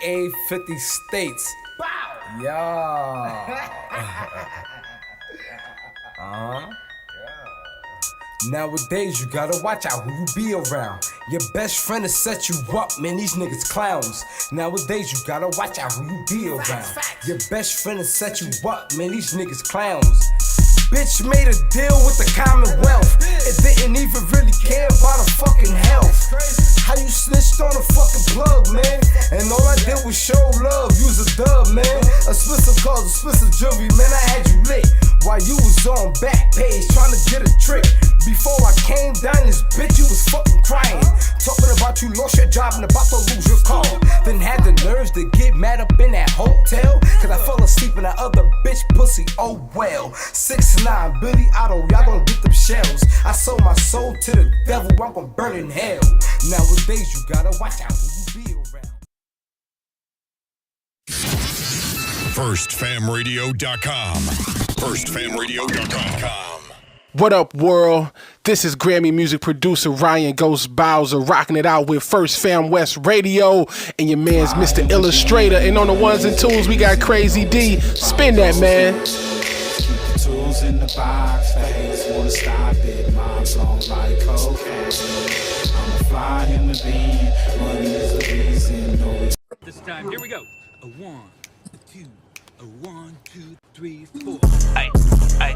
aka 50 states. Bow! Yeah. Nowadays, you gotta watch out who you be around. Your best friend will set you up, man, these niggas clowns. Nowadays, you gotta watch out who you be around. Your best friend will set you up, man, these niggas clowns. Bitch made a deal with the Commonwealth. It didn't even really care about her fucking health. How you snitched on a fucking plug, man? And all I did was show love, use a dub, man. Expensive cars, expensive jewelry, man, I had you lit. While you was on back page trying to get a trick. Before I came down this bitch, you was fucking crying. Talking about you lost your job and about to lose your car. Then had the nerves to get mad up in that hotel. Cause I fell asleep in that other bitch pussy, oh well. 6'9", Billy Otto, y'all gon' get them shells. I sold my soul to the devil, I'm gon' burn in hell. Nowadays you gotta watch out who you be around. FirstFamRadio.com. FirstFamRadio.com. What up, world? This is Grammy music producer Ryan Ghost Bowser rocking it out with First Fam West Radio and your man's Mr. Illustrator. And on the ones and twos, we got Crazy D. Spin that, man. Keep the tools in the box, face wanna stop it. Mom's long like cocaine. I'm a fly human being, money is the reason. No, this time, here we go. A 1, a 2, a 1, 2, 3, 4. Ay, ay,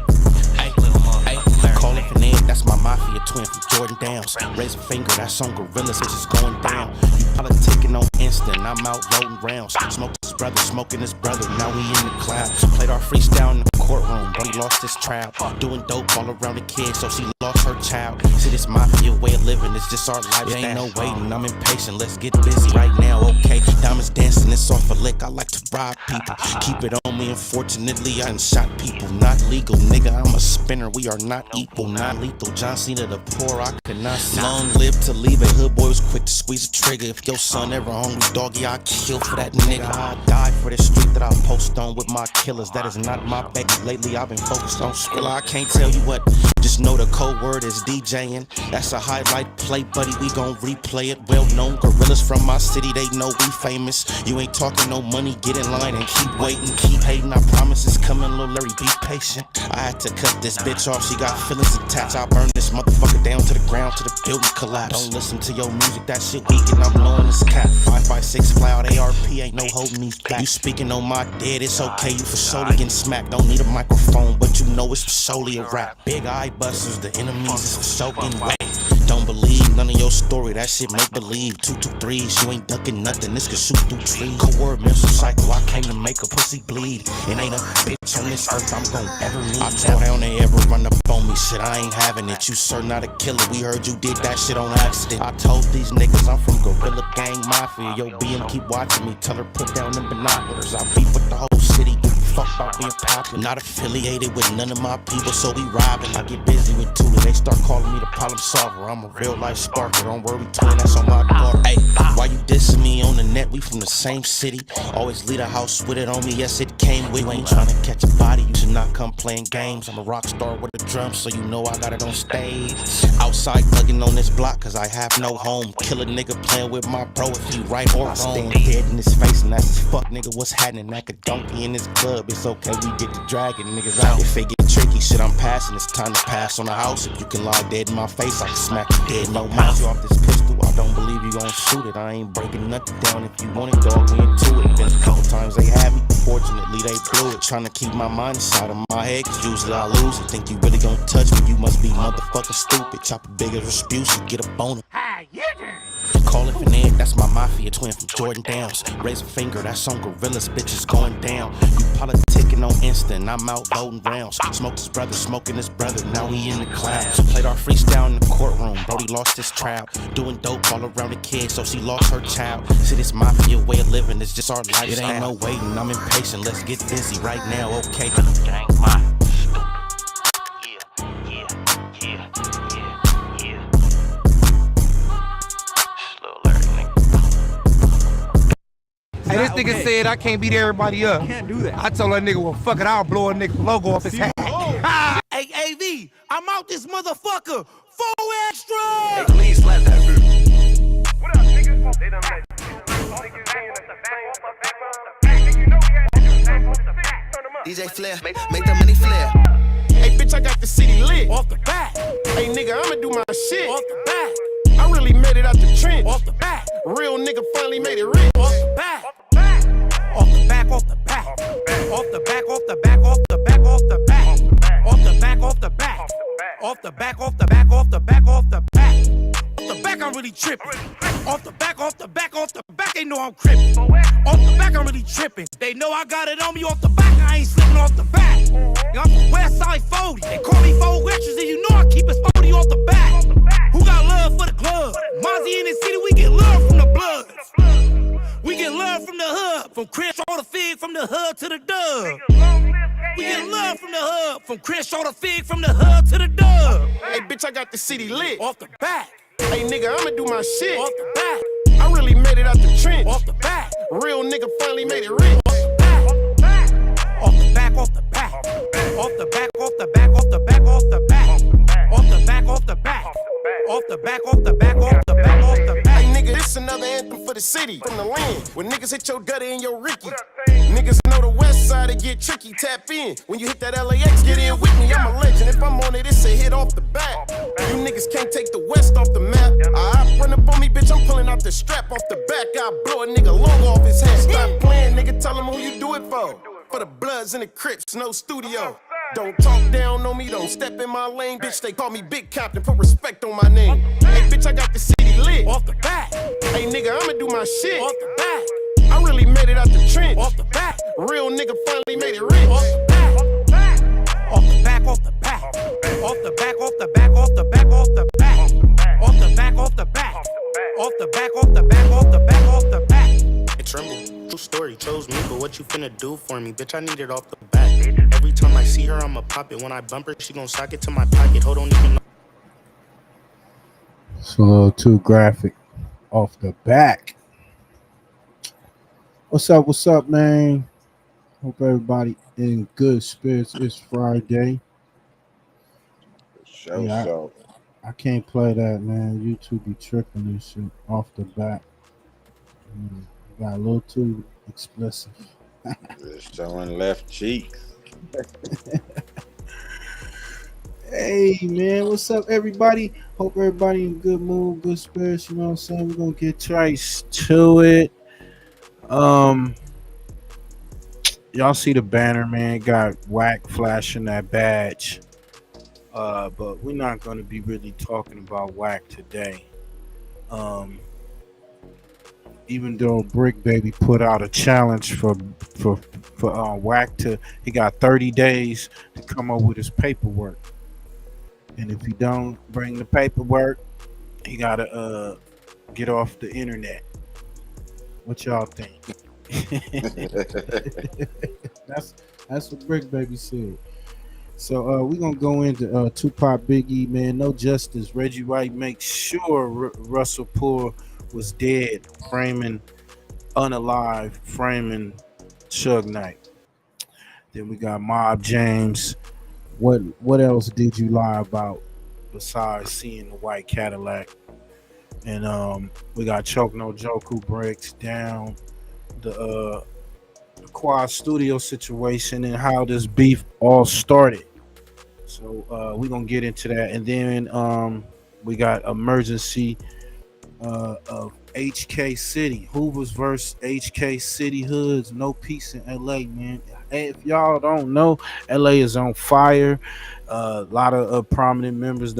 ay, little mom. Ay, call it Finette, that's my mafia twin from Jordan Downs. Raise a finger, that's on Gorillas, it's just going down. You politicking on instant, I'm out voting rounds. Smoke his brother, smoking his brother, now we in the cloud. Played our freestyle in the courtroom, but he lost his trial. Doing dope all around the kid, so she lost her child. See, this mafia way of living, it's just our lifestyle. It ain't no waiting, I'm impatient, let's get busy right now, okay? Diamonds dancing, it's off a lick, I like to rob people. Keep it on me, unfortunately, I done shot people. Not legal, nigga, I'm a spinner, we are not equal, not lethal. John Cena the poor, I could not see. Long live to leave, a hood boy was quick to squeeze a trigger. If your son ever hungry, doggy, I'll kill for that nigga. I die for the street that I post on with my killers. That is not my baby. Lately, I've been focused on Skrilla. I can't tell you what, just know the code word is DJing. That's a highlight play, buddy, we gon' replay it. Well known gorillas from my city, they know we famous. You ain't talking no money, get in line and keep waiting, keep hating. I promise it's coming, little Larry, be patient. I had to cut this bitch off, she got feelings attached. I burn this motherfucker down to the ground, to the building collapse. Don't listen to your music, that shit weak and I'm blowing this cap. 5.56 cloud, ARP, ain't no holding these back. You speaking on my dead, it's okay, you for surely getting smacked. Don't need a microphone, but you know it's for solely a rap. Big eye busters, the enemies is for soaking wet. Don't believe none of your story, that shit make believe. 223s, you ain't ducking nothing, this could shoot through trees. Coordination cycle, I came to make a pussy bleed. It ain't a bitch on this earth I'm gon' ever need. I tell down they ever run up on me, shit, I ain't having it. You sir not a killer, we heard you did that shit on accident. I told these niggas I'm from Gorilla Gang Mafia. Yo, BM keep watching me, tell her put down them binoculars. I beef with the whole city, give a fuck about being popular. Not affiliated with none of my people, so we robbing. I get busy with Tula, they start calling me the problem solver. I'm a real life sparker, don't worry twin, that's on my daughter. Hey, why you dissing me on the net? We from the same city. Always leave a house with it on me, yes it came with. You ain't trying to catch a body, you should not come playing games. I'm a rock star with a drum, so you know I got it on stage. Outside thugging on this block, cause I have no home. Kill a nigga playing with my bro if he right or wrong. Stand dead in his face and that's his fuck nigga, what's happening? That could donkey in this club, it's okay, we get to dragging niggas out. If it get tricky, shit I'm passing, it's time to pass on the house. If you can lie dead in my face, I can smack you dead, no mouth. You off this pistol, I don't believe you gon' shoot it. I ain't breaking nothing down, if you want it, dog, we into it. Been a couple times they had me, fortunately they blew it. Trying to keep my mind inside of my head, cause usually I lose it. Think you really gon' touch me, you must be motherfucking stupid. Chop a bigger dispute, you get a boner. Hi, you there? Call it Finette, that's my mafia twin from Jordan Downs. Raise a finger, that's on Gorillas, bitches going down. You politicking on instant, I'm out voting rounds. Smoked his brother, smoking his brother, now we in the clouds. Played our freestyle in the courtroom, Brody lost his trial. Doing dope all around the kid, so she lost her child. See, this mafia way of living, it's just our lifestyle. It ain't no waiting, I'm impatient, let's get busy right now, okay? Gang mafia. Hey, this nigga said I can't beat everybody up. Can't do that. I told that nigga, well, fuck it, I'll blow a nigga logo off his hat. Hey, AV, I'm out this motherfucker. 4 extra. Hey, please slap that bitch. What up, niggas? They done let DJ Flair, make the money flare. Hey, bitch, I got the city lit. Off the back, Hey, nigga, I'ma do my shit. off the back, I really made it out the trench. off the back, Real nigga finally made it rich. off the back, off the back, off the back, off the back, off the back, off the back, off the back, off the back, off the back, off the back, off the back, off the back, off the back. Off the back, I'm really tripping. Off the back, off the back, off the back, they know I'm crippin'. Off the back, I'm really tripping. They know I got it on me off the back, I ain't slipping off the back. I'm from West Side 40. They call me 4 extras, and you know I keep it 40 off the back. Who got love for the club? Mozzie in the city, we get love from the bloods. We get love from the hood, from Crenshaw to Fig, from the hood to the dub. We get love from the hood, from Crenshaw to Fig, from the hood to the dub. Hey, bitch, I got the city lit. Off the back, Hey, nigga, I'ma do my shit. off the back, I really made it out the trench. off the back, Real nigga finally made it rich. off the back, off the back, off the back, off the back, off the back, off the back, off the back, off the back, off the back, off the back, off the back, off the back, off the back. Hey, nigga, this another anthem for the city, from the land. When niggas hit your gutter and your Ricky. Niggas know the west side, it get tricky, tap in. When you hit that LAX, get in with me, I'm a legend. If I'm on it, it's a hit off the bat. You niggas can't take the west off the map. I run up on me, bitch, I'm pulling out the strap off the back. I blow a nigga logo off his head. Stop playing, nigga, tell him who you do it for. For the Bloods and the Crips, no studio. Don't talk down on me, don't step in my lane. Bitch, they call me Big Captain, put respect on my name. Hey, bitch, I got the city lit. Off the back, Hey, nigga, I'ma do my shit. off the back, I really made it out the trench. off the back, Real nigga finally made it off rich. the back, off the back, off the back, off the back, off the back, off the back, off the back, off the back, off the back, off the back, off the back, off the back, off the back. Hey, Tremble, true story, chose me, but what you finna do for me? Bitch, I need it off the back. Every time I see her, I'ma pop it. When I bump her, she gon' sock it to my pocket. Hold on, even know. It's a little too graphic off the back. What's up, man? Hope everybody in good spirits. It's Friday. So I can't play that, man. YouTube be tripping and shit off the back. Got a little too explicit. just showing left cheeks. Hey, man, what's up, everybody? Hope everybody in good mood, good spirits. You know what I'm saying? We're gonna get right to it. Y'all see the banner, man? Got Whack flashing that badge. But we're not gonna be really talking about Whack today. Even though Brick Baby put out a challenge for Whack he got 30 days to come up with his paperwork. And if he don't bring the paperwork, he gotta get off the internet. What y'all think? That's what Brick Baby said. So we're gonna go into Tupac Biggie, man. No justice. Reggie White makes sure Russell Poor was dead, framing unalive, framing Suge Knight. Then we got Mob James. What else did you lie about besides seeing the white Cadillac? And we got Choke No Joke, who breaks down the Quad Studio situation and how this beef all started. So we're gonna get into that. And then we got emergency of HK City, Hoover's versus HK City Hoods. No peace in LA, man. If y'all don't know, LA is on fire. A lot of prominent members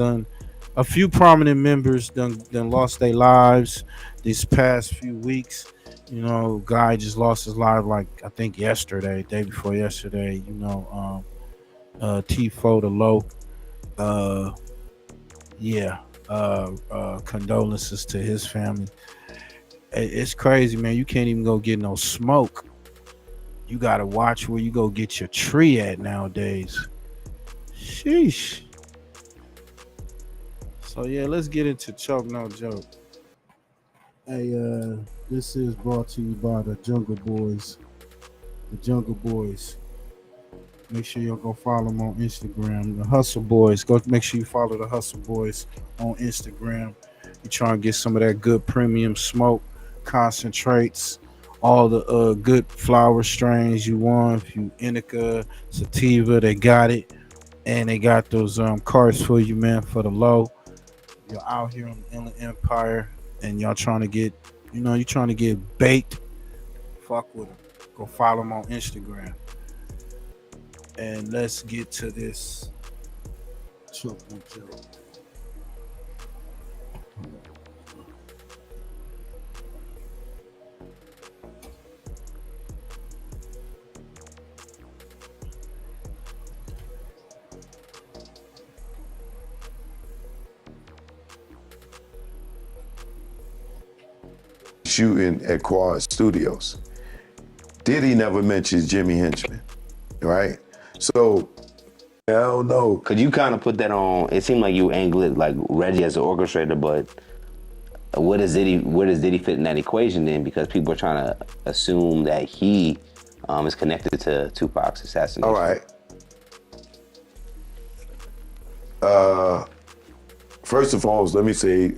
a few prominent members done lost their lives these past few weeks. You know, guy just lost his life, like I think yesterday, day before yesterday. You know, T4 the Low. Condolences to his family. It's crazy, man. You can't even go get no smoke. You gotta watch where you go get your tree at nowadays. Sheesh. So yeah, let's get into Choke No Joke. Hey, this is brought to you by the Jungle Boys. The Jungle Boys. Make sure y'all go follow them on Instagram. The Hustle Boys. Go make sure you follow the Hustle Boys on Instagram. You trying to get some of that good premium smoke concentrates all the good flower strains you want. If you indica, sativa, they got it. And they got those cards for you, man, for the low. You're out here on the Inland Empire and y'all trying to get, you're trying to get baked. Fuck with them. Go follow them on Instagram. And let's get to this triple joke. Shooting at Quad Studios. Diddy never mentions Jimmy Henchman, right? So, I don't know. Could you kind of put that on? It seemed like you angle it like Reggie as an orchestrator, but where does Diddy fit in that equation then? Because people are trying to assume that he is connected to Tupac's assassination. All right. First and foremost, let me say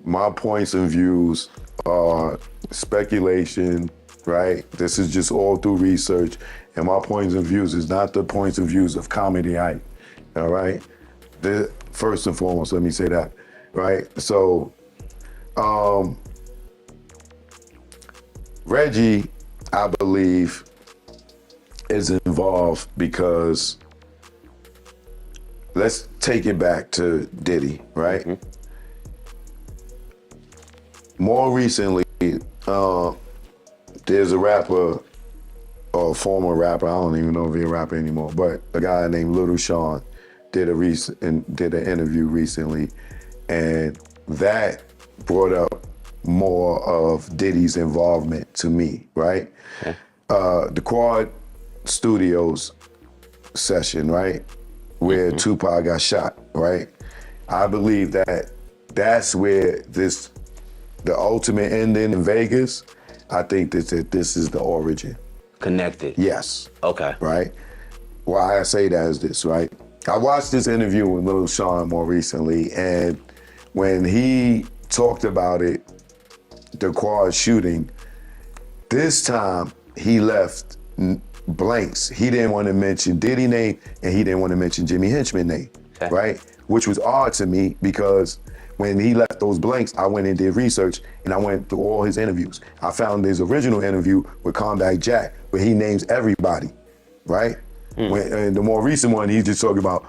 my points and views are speculation, right? This is just all through research, and my points and views is not the points and views of Comedy Hype, all right? First and foremost, let me say that, right? So, Reggie, I believe, is involved because let's take it back to Diddy, right? Mm-hmm. More recently, there's a rapper, or a former rapper, I don't even know if he's a rapper anymore, but a guy named Little Sean did an interview recently, and that brought up more of Diddy's involvement to me, right? Okay. The Quad Studios session, right? Where Tupac got shot, right? I believe that that's where the ultimate ending in Vegas, I think that this is the origin. Connected? Yes. Okay. Right? Why I say that is this, right? I watched this interview with Lil Sean more recently, and when he talked about it, the Quad shooting, this time he left blanks. He didn't want to mention Diddy name, and he didn't want to mention Jimmy Henchman name, okay. Right? Which was odd to me because when he left those blanks, I went and did research, and I went through all his interviews. I found his original interview with Combat Jack, where he names everybody, right? And the more recent one, he's just talking about,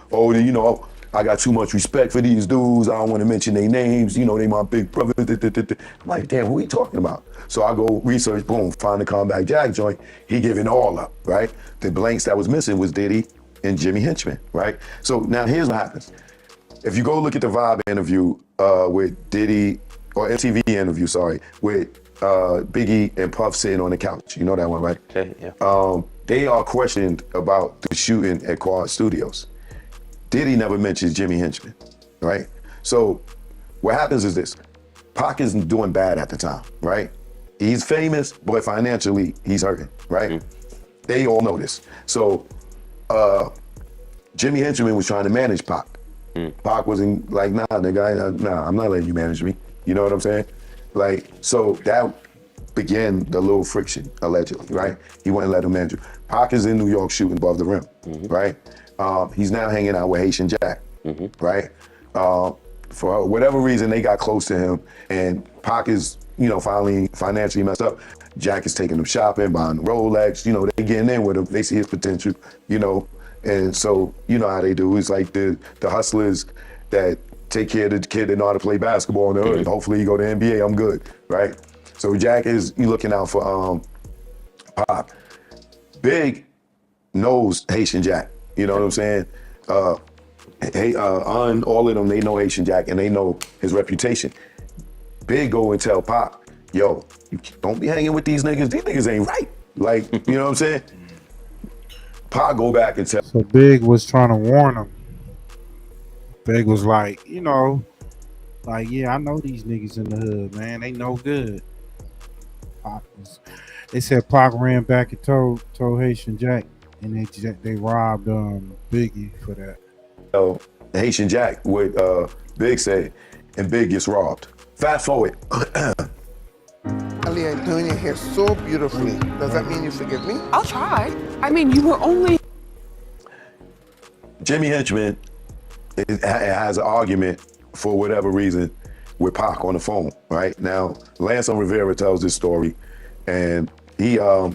I got too much respect for these dudes. I don't want to mention their names. They my big brother. I'm like, damn, who he talking about? So I go research, boom, find the Combat Jack joint. He giving all up, right? The blanks that was missing was Diddy and Jimmy Henchman, right? So now here's what happens. If you go look at the Vibe interview with Diddy, or MTV interview, sorry, with Biggie and Puff sitting on the couch. You know that one, right? Okay, yeah. They are questioned about the shooting at Quad Studios. Diddy never mentions Jimmy Henchman, right? So what happens is this. Pac isn't doing bad at the time, right? He's famous, but financially, he's hurting, right? Mm-hmm. They all know this. So Jimmy Henchman was trying to manage Pac. Pac wasn't like, nah, nigga, nah, I'm not letting you manage me. You know what I'm saying? Like, so that began the little friction, allegedly, right? He wouldn't let him manage you. Pac is in New York shooting above the rim, right? He's now hanging out with Haitian Jack, right? For whatever reason, they got close to him, and Pac is, finally financially messed up. Jack is taking him shopping, buying Rolex, they getting in with him. They see his potential, and so, you know how they do. It's like the hustlers that take care of the kid that know how to play basketball in the hood. Hopefully he go to NBA, I'm good, right? So Jack is looking out for Pac. Big knows Haitian Jack, you know what I'm saying? All of them, they know Haitian Jack and they know his reputation. Big go and tell Pac, yo, you don't be hanging with these niggas ain't right. Like, you know what I'm saying? Pac go back and tell. So Big was trying to warn him. Big was like, yeah, I know these niggas in the hood, man. They no good. They said Pac ran back and told Haitian Jack, and they robbed Biggie for that. So Haitian Jack, what Big said, and Big gets robbed. Fast forward. A Ellie, I'm doing your hair so beautifully. Does that mean you forgive me? I'll try. I mean, you were only... Jimmy Henchman has an argument for whatever reason with Pac on the phone, right? Now, Lance Rivera tells this story, and they on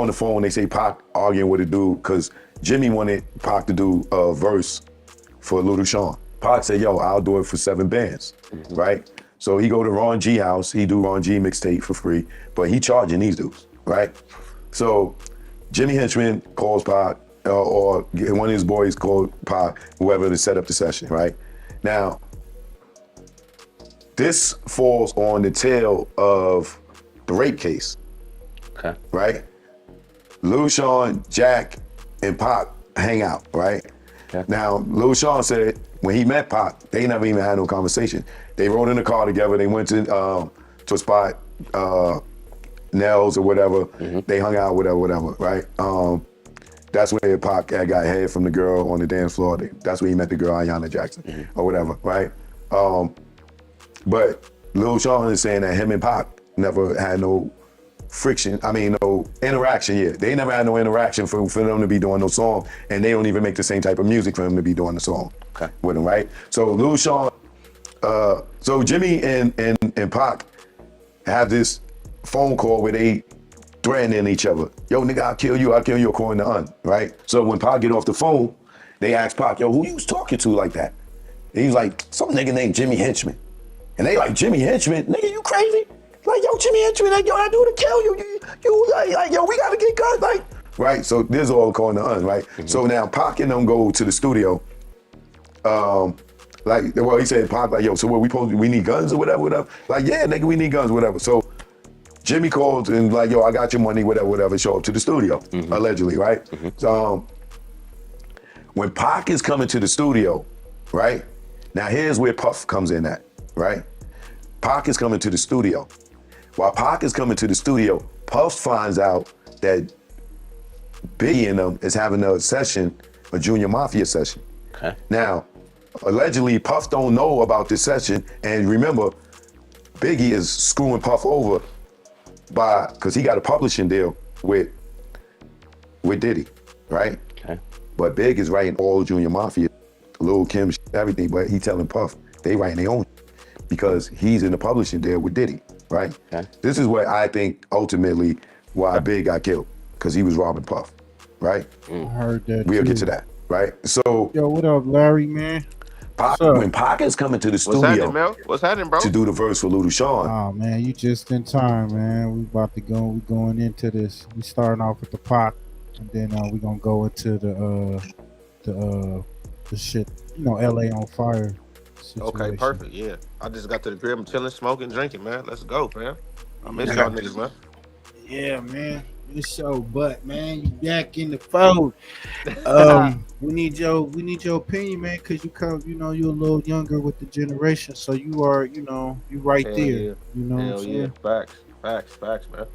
the phone, they say Pac arguing with a dude because Jimmy wanted Pac to do a verse for Lil Sean. Pac said, yo, I'll do it for 7 bands, right? So he go to Ron G house, he do Ron G mixtape for free, but he charging these dudes, right? So Jimmy Henchman calls Pac, or one of his boys called Pac, whoever, to set up the session, right? Now, this falls on the tail of the rape case, right? Lil Sean, Jack, and Pac hang out, right? Now, Lil Sean said when he met Pac, they never even had no conversation. They rode in the car together. They went to a spot, Nels or whatever. They hung out, whatever, right? That's where Pac got head from the girl on the dance floor. That's where he met the girl, Ayanna Jackson, or whatever, right? But Lil Sean is saying that him and Pac never had no friction, no interaction yet. They never had no interaction for them to be doing no song, and they don't even make the same type of music for him to be doing the song with him, right? So Lil Sean, so Jimmy and Pac have this phone call where they threatening each other. Yo, nigga, I'll kill you according to Un, right? So when Pac get off the phone, they ask Pac, yo, who you was talking to like that? And he's like, some nigga named Jimmy Henchman. And they like, Jimmy Henchman? Nigga, you crazy? Like, yo, Jimmy Henchman, like, yo, I do to kill you. You like, yo, we gotta get guns, like, right? So this all according to Un, right? So now Pac and them go to the studio. He said, Pac, like, yo, so what, we need guns or whatever? Like, yeah, nigga, we need guns, whatever. So Jimmy called and like, yo, I got your money, whatever, show up to the studio, allegedly, right? So when Pac is coming to the studio, right? Now here's where Puff comes in at, right? Pac is coming to the studio. While Pac is coming to the studio, Puff finds out that Biggie and them is having a session, a Junior Mafia session. Now, allegedly, Puff don't know about this session, and remember, Biggie is screwing Puff over because he got a publishing deal with Diddy, right? But Big is writing all Junior Mafia, Lil Kim, everything, but he telling Puff they writing their own because he's in the publishing deal with Diddy, right? This is what I think ultimately why Big got killed, because he was robbing Puff, right? I heard that. We'll get to that, right? So, yo, what up, Larry, man? When Pac is coming to the studio What's happening, bro? to do the verse for Lil Sean. Oh man, you just in time, man. We about to go. We going into this. We starting off with the Pac, and then we gonna go into the shit. LA on fire situation. Okay, perfect. Yeah, I just got to the crib. I'm chilling, smoking, drinking, man. Let's go, man. I miss y'all niggas, man. Yeah, man. It's so, but man, you back in the fold. We need your opinion, man, because you come, you're a little younger with the generation, so you are, you right Hell there. Yeah. You know what I'm Hell saying? yeah. Facts, man.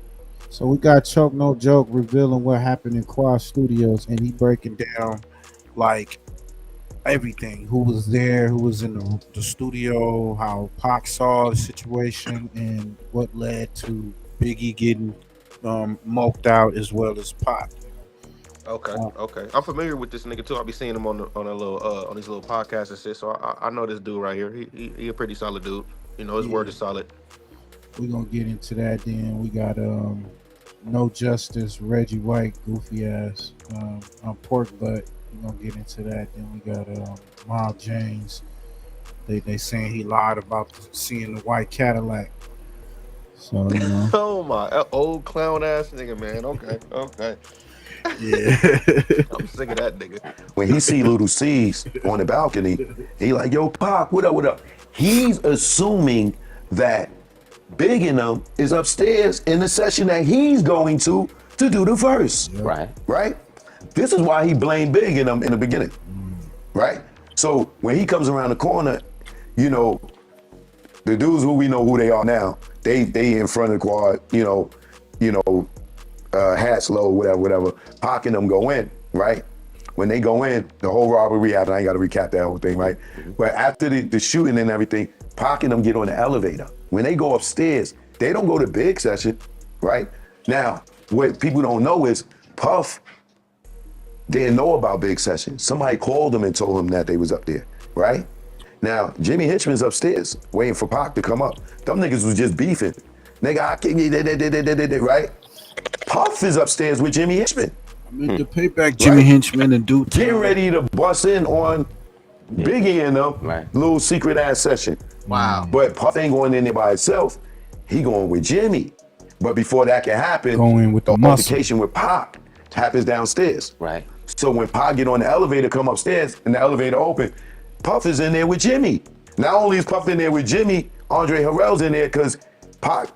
So we got Choke No Joke revealing what happened in Quad Studios, and he breaking down like everything, who was there, who was in the studio, how Pac saw the situation, and what led to Biggie getting moped out as well as Pac. Okay. I'm familiar with this nigga too. I'll be seeing him on these little podcasts and shit. So I know this dude right here. He a pretty solid dude. His word is solid. We're gonna get into that then. We got No Justice, Reggie White, goofy ass, Pork Butt. We're gonna get into that. Then we got Miles James. They saying he lied about seeing the white Cadillac. So Oh my old clown ass nigga, man. Okay. Yeah. I'm sick of that nigga. When he see Little C's on the balcony, he like, yo, Pac, what up? He's assuming that Big and them is upstairs in the session that he's going to do the verse. Right? This is why he blamed Big and them in the beginning. Right? So when he comes around the corner, the dudes who we know who they are now, they in front of the quad, hats low, whatever. Pac and them go in, right? When they go in, the whole robbery happened. I ain't got to recap that whole thing, right? But after the shooting and everything, Pac and them get on the elevator. When they go upstairs, They don't go to Big Session, right? Now, what people don't know is Puff didn't know about Big Session. Somebody called him and told him that they was up there, right? Now, Jimmy Hinchman's upstairs waiting for Pac to come up. Them niggas was just beefing. Nigga, I can't, right? Puff is upstairs with Jimmy Hinchman. I mean, to pay back Jimmy Hinchman and do getting ready to bust in on Biggie and them, little secret ass session. Wow. But Puff ain't going in there by himself. He going with Jimmy. But before that can happen, going with the altercation with Pac happens downstairs. Right. So when Pac get on the elevator, come upstairs, and the elevator open, Puff is in there with Jimmy. Not only is Puff in there with Jimmy, Andre Harrell's in there because Pac,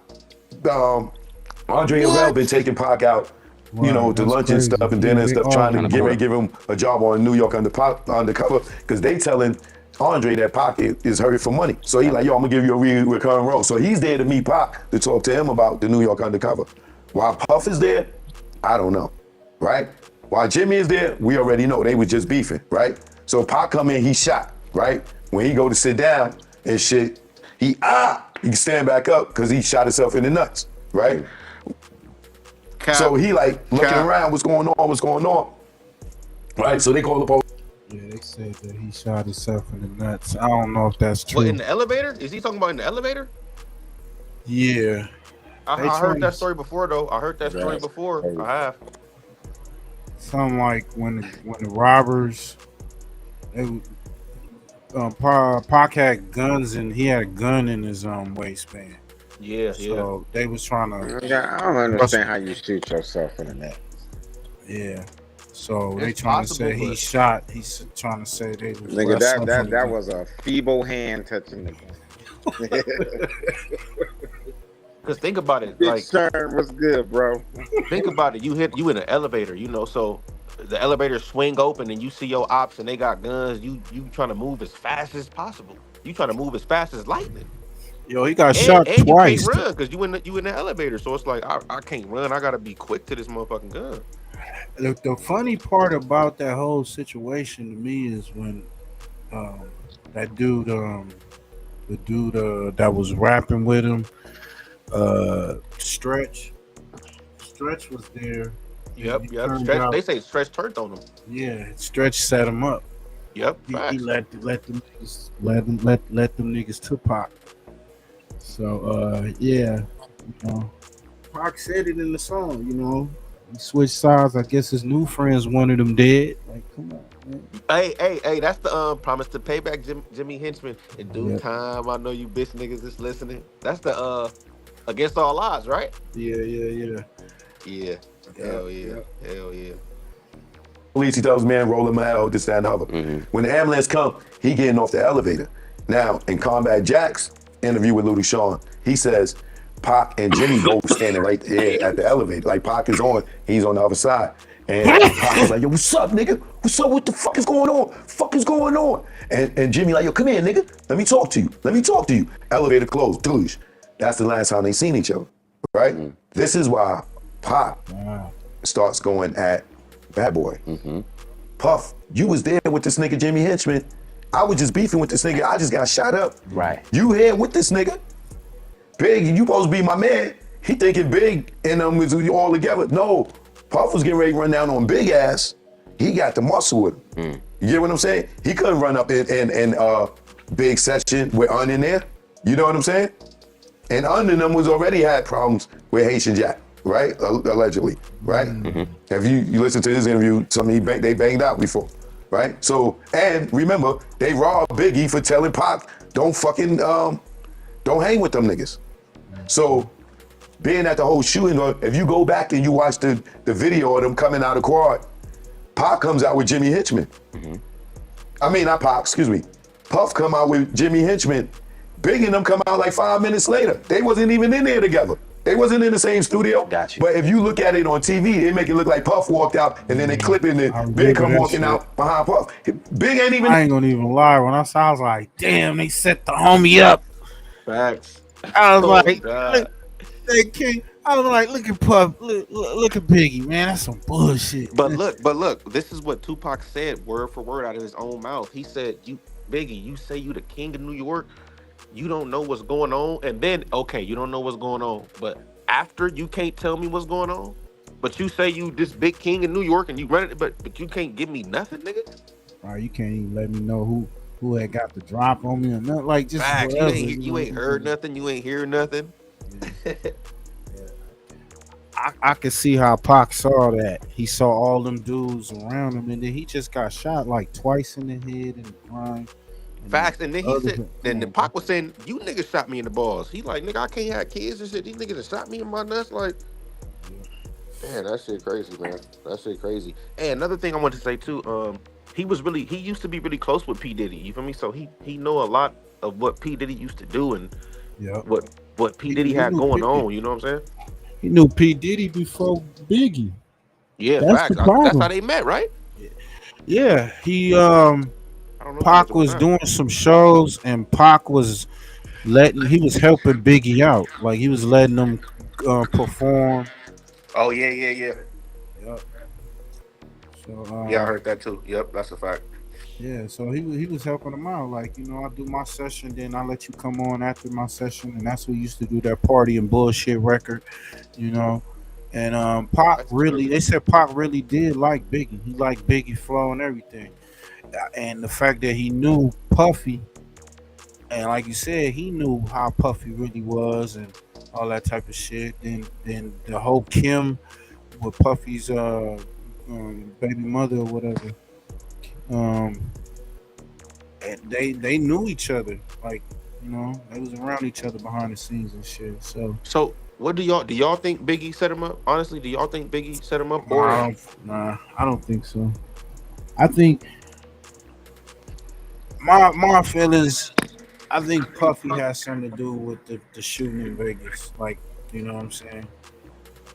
Andre Harrell been taking Pac out, you know, to lunch and stuff and dinner and stuff, trying to get ready to give him a job on New York Undercover, because they telling Andre that Pac is hurting for money. So he like, yo, I'm gonna give you a recurring role. So he's there to meet Pac to talk to him about the New York Undercover. While Puff is there, I don't know, right? While Jimmy is there, we already know they was just beefing, right? So Pac come in, he shot, right? When he go to sit down and shit, he can stand back up because he shot himself in the nuts, right? So he like looking around, what's going on, right? So they call the police. Yeah, they said that he shot himself in the nuts. I don't know if that's true. What, in the elevator? Is he talking about in the elevator? Yeah. I heard that story before, though. I heard that story before. I have. Something like when the robbers, Pac had guns and he had a gun in his waistband. Yeah, so they was trying to. Yeah, I don't understand how you shoot yourself in the neck. Yeah. So It's they trying to possible, say he but- shot. He's trying to say they was Nigga, wrestling that from the gun. was a feeble hand touching the gun. Because think about it, Big like Stern was good, bro. think about it. You in an elevator, you know, so the elevator swing open and you see your ops and they got guns. You trying to move as fast as possible. You trying to move as fast as lightning. Yo, he got shot twice. You can't run because you in the elevator. So it's like I can't run. I gotta be quick to this motherfucking gun. The funny part about that whole situation to me is when that dude, the dude that was rapping with him, Stretch was there. Yep. turned Stretch, out- they say Stretch turned on him. Yeah, Stretch set him up. Yep. He let them niggas to Pac. So yeah, you know, Pac said it in the song. You know, he switched sides. I guess his new friends wanted him dead. Like, come on, man. Hey, that's the promise to pay back Jimmy Hinchman in due time. I know you bitch niggas is listening. That's the against all odds, right? Yeah. Yeah. Hell yeah. Police, he tells man, roll him out, this, that, and the other. When the ambulance come, he getting off the elevator. Now, in Combat Jack's interview with Lil Sean, he says Pac and Jimmy both standing right there at the elevator. Like Pac is on, he's on the other side. And Pac was like, yo, what's up, nigga? What's up? What the fuck is going on? Fuck is going on? And Jimmy like, yo, come here, nigga. Let me talk to you. Elevator closed. Douche. That's the last time they seen each other, right? This is why Pac starts going at Bad Boy. Puff, you was there with this nigga Jimmy Hinchman. I was just beefing with this nigga. I just got shot up. Right. You here with this nigga? Big, you supposed to be my man. He thinking Big and was all together. No, Puff was getting ready to run down on Big ass. He got the muscle with him. You get what I'm saying? He couldn't run up in Big Session with Un in there. You know what I'm saying? And Un and them was already had problems with Haitian Jack, right? Allegedly, right? If you listen to his interview, they banged out before, right? So, and remember, they robbed Biggie for telling Pac, don't fucking, don't hang with them niggas. So, being at the whole shooting, if you go back and you watch the video of them coming out of quad, Pac comes out with Jimmy Hinchman. I mean, not Pac, excuse me. Puff come out with Jimmy Hinchman. Big and them come out like 5 minutes later. They wasn't even in there together. They wasn't in the same studio. Gotcha. But if you look at it on TV, they make it look like Puff walked out and then they clip it and Big come walking out behind Puff. Big ain't even. I ain't gonna even lie. When I saw, I was like, damn, they set the homie up. Facts. I was like, God. they can't. I was like, look at Puff, look at Biggie, man. That's some bullshit. But look, this is what Tupac said word for word out of his own mouth. He said, Biggie, you say you the king of New York. you don't know what's going on, and then okay, you don't know what's going on, but after you can't tell me what's going on, but you say you this big king in New York and you run it, but you can't give me nothing, nigga. All right, you can't even let me know who had got the drop on me or nothing. Like just Facts. whatever. You ain't heard nothing. You ain't hear nothing. I could see how Pac saw that. He saw all them dudes around him, and then he just got shot like twice in the head and the groin. Facts. And then he said, then the Pac was saying, "You niggas shot me in the balls." He like, "Nigga, I can't have kids and shit. These niggas have shot me in my nuts." Like, man, that shit crazy, man. That shit crazy. And another thing I wanted to say too, he used to be really close with P Diddy. You feel me? So he know a lot of what P Diddy used to do and what P Diddy had going on. You know what I'm saying? He knew P Diddy before Biggie. Yeah, that's facts. the problem. That's how they met, right? Yeah, Pac was doing some shows, and Pac was he was helping Biggie out. Like he was letting them perform. Oh yeah. Yep. So Yeah, I heard that too. Yep, that's a fact. Yeah, so he was helping them out. Like, I do my session, then I let you come on after my session, and that's what we used to do, that party and bullshit record, And Pac they said Pac really did like Biggie. He liked Biggie flow and everything. And the fact that he knew Puffy, and like you said, he knew how Puffy really was and all that type of shit. Then the whole Kim with Puffy's baby mother or whatever. And they knew each other, like they was around each other behind the scenes and shit. So what do y'all think Biggie set him up? Honestly, do y'all think Biggie set him up? Or I don't think so. I think my feelings. I think Puffy has something to do with the shooting in Vegas. Like, you know what I'm saying?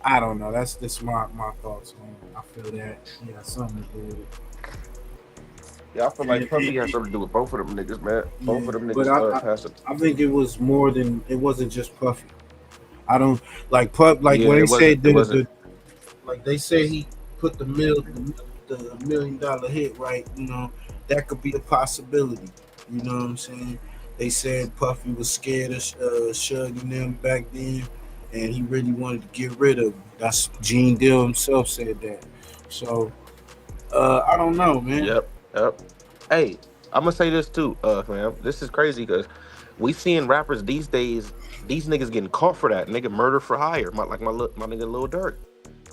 I don't know. That's my thoughts on it. I feel that he has something to do with it. Yeah, I feel like Puffy has something to do with both of them niggas, man. Both of them niggas. I think it was more than it wasn't just Puffy. I don't like when they say like they say he put the $1 million hit, right? That could be a possibility. You know what I'm saying? They said Puffy was scared of Shug and them back then, and he really wanted to get rid of him. That's Gene Deal himself said that. So I don't know, man. Yep. Hey, I'm gonna say this too, fam. This is crazy because we seeing rappers these days. These niggas getting caught for that. Nigga murder for hire. My nigga Lil Durk.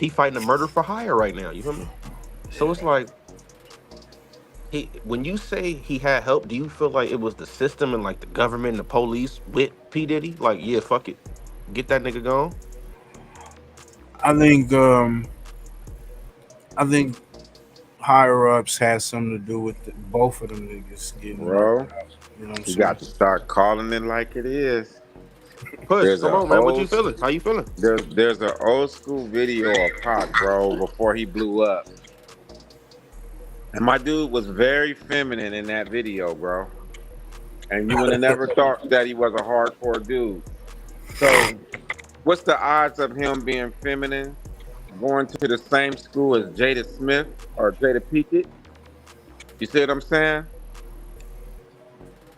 He fighting a murder for hire right now. You feel me? So it's like, when you say he had help, do you feel like it was the system and like the government and the police with P Diddy? Like, yeah, fuck it, get that nigga gone. I think higher ups had something to do with both of them niggas getting bro. You know what I'm saying? You got to start calling it like it is. Push, come on, man. What you feeling? How you feeling? There's an old school video of Pac, bro, before he blew up. And my dude was very feminine in that video, bro. And you would have never thought that he was a hardcore dude. So what's the odds of him being feminine, going to the same school as Jada Smith or Jada Pinkett? You see what I'm saying?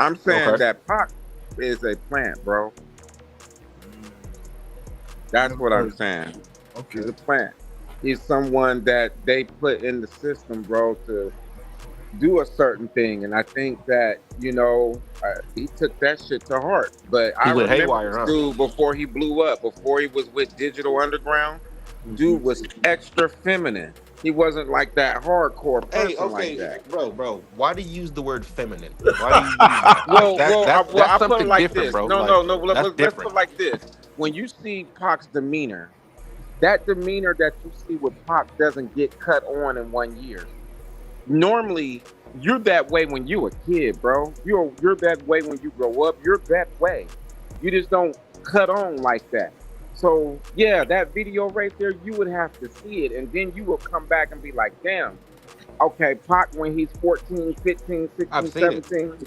I'm saying that Pac is a plant, bro. That's what I'm saying. Okay. He's a plant. He's someone that they put in the system, bro, to do a certain thing. And I think that, he took that shit to heart. But I remember haywire, dude, before he blew up, before he was with Digital Underground, dude was extra feminine. He wasn't like that hardcore person like that. Bro, why do you use the word feminine? Why do you use that? That's I put it like different, this. Bro. No. Let's put it like this. When you see Pac's demeanor, that demeanor that you see with Pac doesn't get cut on in 1 year. Normally, you're that way when you're a kid, bro. You're that way when you grow up. You're that way. You just don't cut on like that. So, yeah, that video right there, you would have to see it. And then you will come back and be like, damn, okay, Pac when he's 14, 15, 16, 17.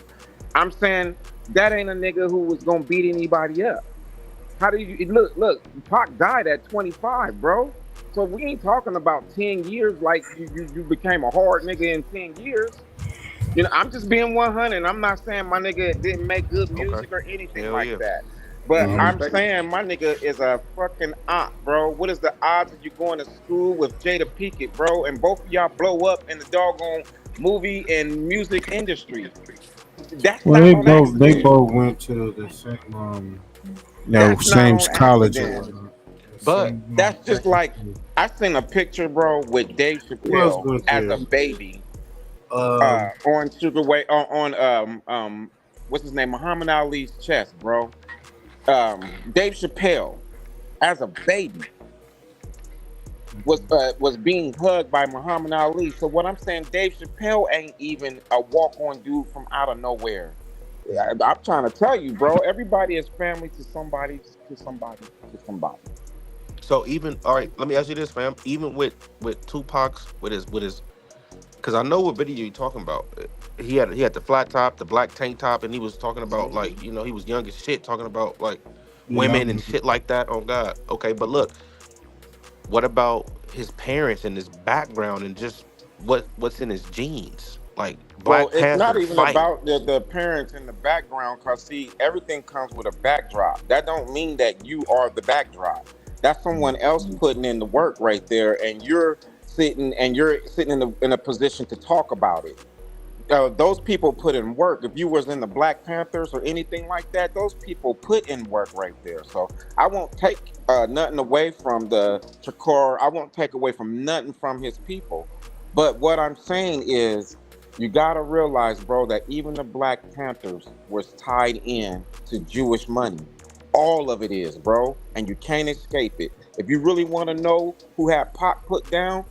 I'm saying that ain't a nigga who was going to beat anybody up. How do you look? Pac died at 25, bro. So we ain't talking about 10 years like you became a hard nigga in 10 years. You know, I'm just being 100. I'm not saying my nigga didn't make good Okay. music or anything Hell like yeah. that. But I I'm respect it. saying my nigga is a fucking op, bro. What is the odds of you going to school with Jada Pinkett, bro, and both of y'all blow up in the doggone movie and music industry? That's Well, not on they accident. both went to the same That's not same on college or accident. whatnot. The But same That's just technical like school. I seen a picture, bro, with Dave Who else Chappelle went as a there? baby Um, on Sugar Way on what's his name, Muhammad Ali's chest, bro. Dave Chappelle as a baby was being hugged by Muhammad Ali. So what I'm saying, Dave Chappelle ain't even a walk on dude from out of nowhere. I'm trying to tell you, bro. Everybody is family to somebody, to somebody, to somebody. so even all right, let me ask you this, fam. Even with Tupac's with his because I know what video you're talking about. He had the flat top, the black tank top, and he was talking about like he was young as shit, talking about like yeah, I women and remember. shit like that. Oh God, okay, but look, what about his parents and his background and just what's in his genes? Like Well, Black it's not Panther even fighting. about the parents in the background, cause see, everything comes with a backdrop. That don't mean that you are the backdrop. That's someone else putting in the work right there, and you're sitting in a position to talk about it. Those people put in work. If you was in the Black Panthers or anything like that, those people put in work right there. So I won't take nothing away from the Chakor. I won't take away from nothing from his people. But what I'm saying is, you gotta realize, bro, that even the Black Panthers was tied in to Jewish money. All of it is, bro, and you can't escape it. If you really want to know who had Pac put down,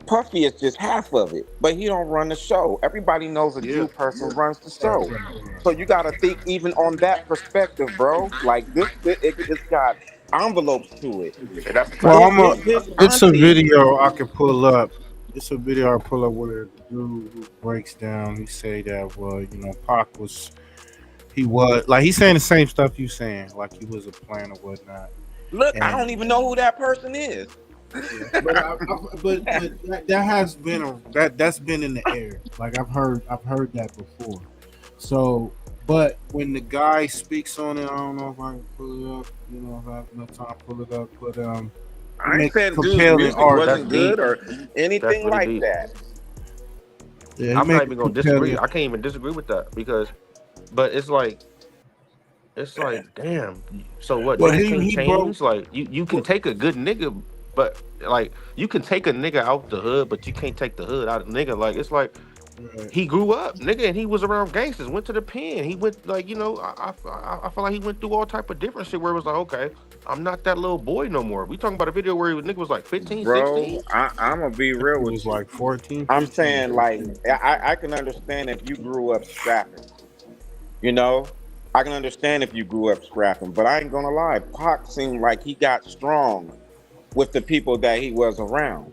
Puffy is just half of it, but he don't run the show. Everybody knows a Yeah. Jew person runs the Right, show. right, right. So you got to think even on that perspective, bro. Like it's got envelopes to it. And that's a Well, fact. Is his it's a auntie? video I can pull up. It's a video I pull up where the dude who breaks down. He say that Pac was he's saying the same stuff you saying, like he was a plan or whatnot. Look, I And don't even know who that person is. yeah, but that has been that's been in the air. Like I've heard that before. So, but when the guy speaks on it, I don't know if I can pull it up. If I have enough time to pull it up. But he I ain't makes a saying dude's compelling music That's wasn't argument. good deep. or That's anything really like deep. that. Yeah, he I'm not makes a even gonna disagree. compelling. I can't even disagree with that because, but it's like, damn. So what? Well, Niggas he can't he broke. change. Like you can take a good nigga, but like you can take a nigga out the hood, but you can't take the hood out of nigga. Like it's like he grew up, nigga, and he was around gangsters. Went to the pen. He went like I feel like he went through all type of different shit where it was like, okay, I'm not that little boy no more. We talking about a video where nigga was like 15, Bro, 16. I'm gonna be real He with was you. like 14, I'm 15. saying like I can understand if you grew up scrapping. You know, I can understand if you grew up scrapping, but I ain't gonna lie. Pac seemed like he got strong with the people that he was around.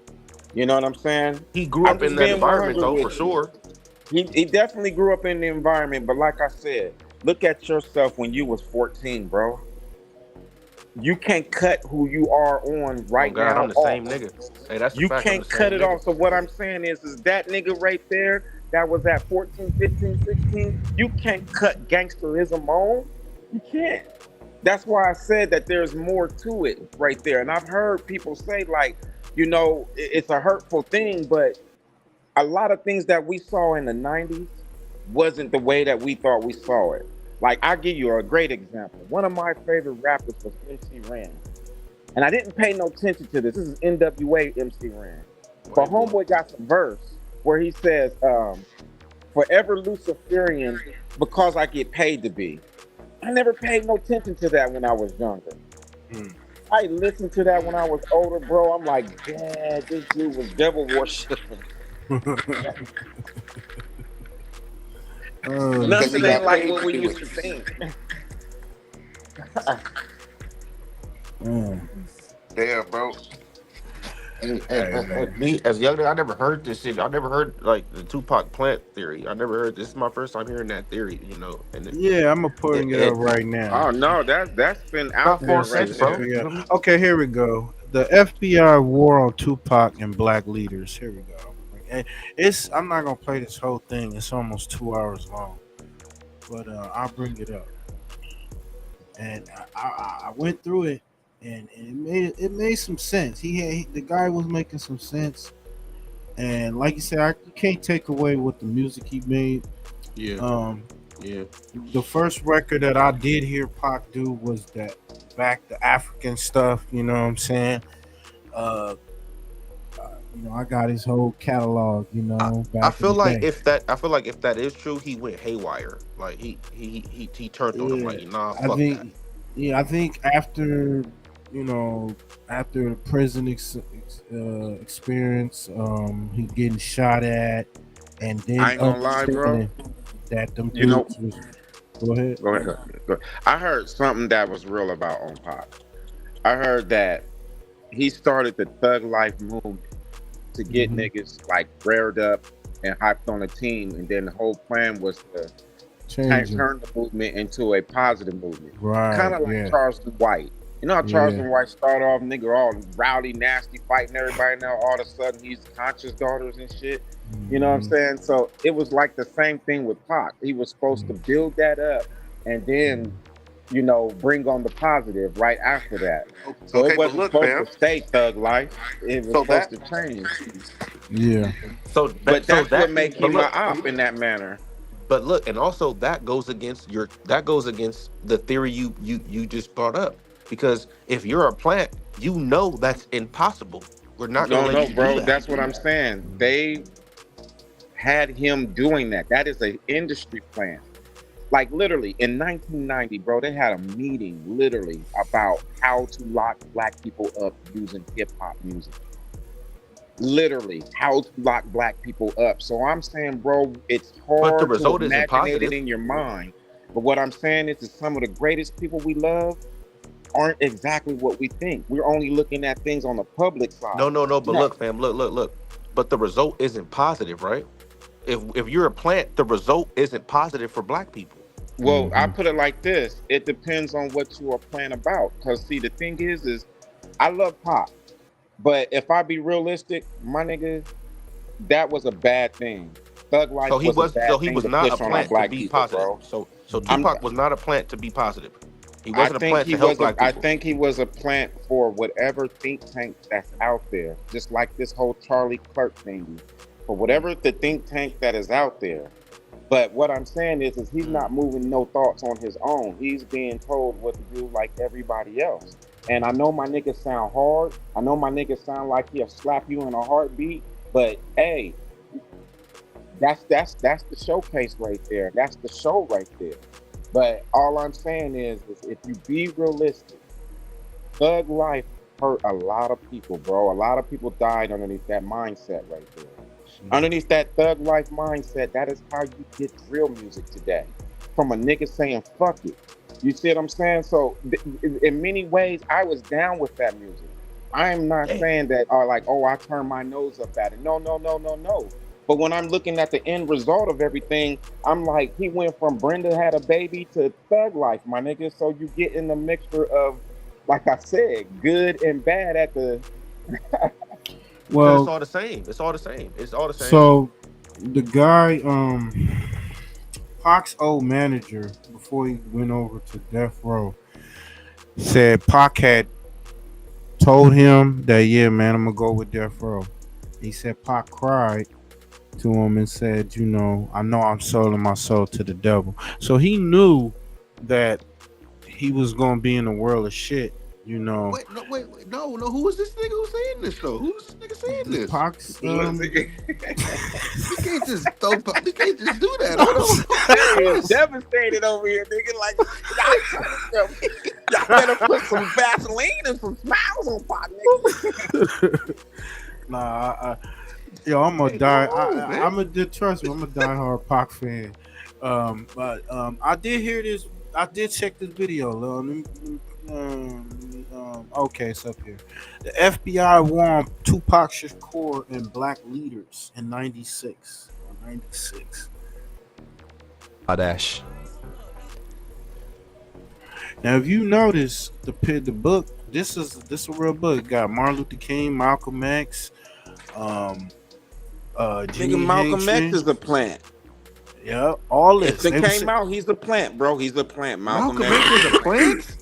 You know what I'm saying? He grew I'm up in just that being environment 100 though, for with you. sure. He definitely grew up in the environment, but like I said, look at yourself when you was 14, bro. You can't cut who you are on Oh right God, now I'm the same off. nigga. Hey, that's a You fact. I'm the can't cut same it nigga. off. So what I'm saying is that nigga right there that was at 14, 15, 16, you can't cut gangsterism on. You can't. That's why I said that there's more to it right there. And I've heard people say like, it's a hurtful thing, but a lot of things that we saw in the 90s wasn't the way that we thought we saw it. Like I'll give you a great example. One of my favorite rappers was MC Ren. And I didn't pay no attention to this. This is NWA MC Ren. But White boy. Homeboy got some verse where he says, forever Luciferian because I get paid to be. I never paid no attention to that when I was younger. I listened to that when I was older, bro. I'm like, dad, this dude was devil worshiping. Because he Nothing ain't got like paid what to we do used it. to think. Damn, bro. Hey, man. Me as a young nigga, I never heard this shit. I never heard like the Tupac plant theory. I never heard. This is my first time hearing that theory. And Yeah, I'm it, putting it up it right now. Oh no, that's been not out far there This right fetched, is bro. there. You FBI. feel me? Okay, here we go. The FBI war on Tupac and black leaders. Here we go. Bring It's I'm not gonna play this whole thing. It's almost 2 hours long, but I'll bring it up. And I went through it, and it made some sense. The guy was making some sense, and like you said, you can't take away what the music he made. Yeah. Yeah. The first record that I did hear Pac do was that back to African stuff. You know what I'm saying? Uh, I got his whole catalog. I Back in feel the like day. if that is true, he went haywire. Like he turned on him. Yeah, Like, nah, I fuck that. think. Yeah, I think after the prison experience, he getting shot at, and I then ain't gonna lie, bro. understanding that them You know, dudes was. Go ahead. go ahead. Go ahead. I heard something that was real about on Pop. I heard that he started the thug life movement to get Mhm. niggas like reared up and hyped on a team, and then the whole plan was to Changing. turn the movement into a positive movement, kind Right. of like Yeah. Charleston White. You know how Yeah. Charleston White started off, nigga, all rowdy, nasty, fighting everybody. Now all of a sudden he's conscious daughters and shit. You know what I'm Mhm. saying? So it was like the same thing with Pac. He was supposed to build that up and then, bring on the positive right after that. So it Okay, but wasn't look, supposed to fam. stay thug life. It was So supposed that to change. Yeah. But that's what make but him a look, op in that manner. but look, and also that goes against the theory you just brought up. Because if you're a plant, you know that's impossible. We're not gonna No, let no, you do bro. that. That's what I'm saying. They had him doing that. That is an industry plan. Like literally in 1990, bro, they had a meeting literally about how to lock black people up using hip hop music. Literally, how to lock black people up. So I'm saying, bro, it's But the hard to result isn't imagine it positive. in your mind. But what I'm saying is some of the greatest people we love aren't exactly what we think. We're only looking at things on the public side. No. But No. look, fam, look. But the result isn't positive, right? If you're a plant, the result isn't positive for black people. Well, I put it like this: it depends on what you are playing about. Cause see, the thing is I love pop, but if I be realistic, my nigga, that was a bad thing. Thug life was a So bad he thing was to not a push on our plant to black be people, positive. bro. So I'm. Tupac was not a plant to be positive. He I wasn't a think plant he to help was a. black I people. think he was a plant for whatever think tank that's out there. Just like this whole Charlie Clerk thing, for whatever the think tank that is out there. But what I'm saying is he's not moving no thoughts on his own. He's being told what to do like everybody else. And I know my niggas sound hard. I know my niggas sound like he'll slap you in a heartbeat. But hey, that's the showcase right there. That's the show right there. But all I'm saying is if you be realistic, thug life hurt a lot of people, bro. A lot of people died underneath that mindset right there. Underneath that thug life mindset, that is how you get drill music today. From a nigga saying fuck it. You see what I'm saying? So in many ways, I was down with that music. I'm not saying that I turn my nose up at it. No, no, no, no, no. But when I'm looking at the end result of everything, I'm like, he went from Brenda had a baby to thug life, my nigga. So you get in the mixture of, like I said, good and bad at the Because it's Well, all the same. It's all the same. It's all the same. so the guy, Pac's old manager, before he went over to Death Row, said Pac had told him that, yeah, man, I'm gonna go with Death Row. He said Pac cried to him and said, I know I'm selling my soul to the devil. So he knew that he was gonna be in a world of shit. No. Who was this nigga who's saying this though? Who's this nigga saying this? Pac's, You can't just you can't just do that. Hold on. devastated over here, nigga. Like, y'all better put some Vaseline and some smiles on Pac, nigga. Nah, I'm a trust me, I'm a diehard Pac fan. But I did hear this. I did check this video. Okay, it's up here. The FBI warned Tupac Shakur and black leaders in '96. Dash. Now, if you notice the book, this is a real book. It got Martin Luther King, Malcolm X, Nigga, Malcolm X is a plant. Yeah, all this. If it came out, he's a plant, bro. He's a plant. Malcolm X is a plant.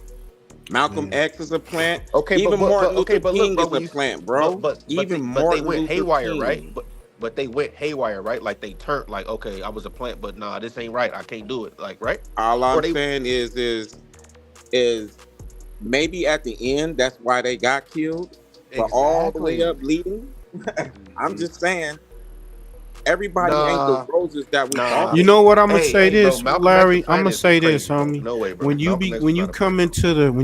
Malcolm X is a plant. Okay, even Martin Luther King look, is a plant, bro. But they went haywire, right? But they went haywire, right? Like they turned, like, okay, I was a plant, but nah, this ain't right. I can't do it, like, right? All I'm saying is maybe at the end that's why they got killed, but all the way up leading. I'm just saying. Everybody ain't the roses that we thought. You know what? I'm gonna say this, Larry. I'm gonna say this, homie. No way, bro. When you come into the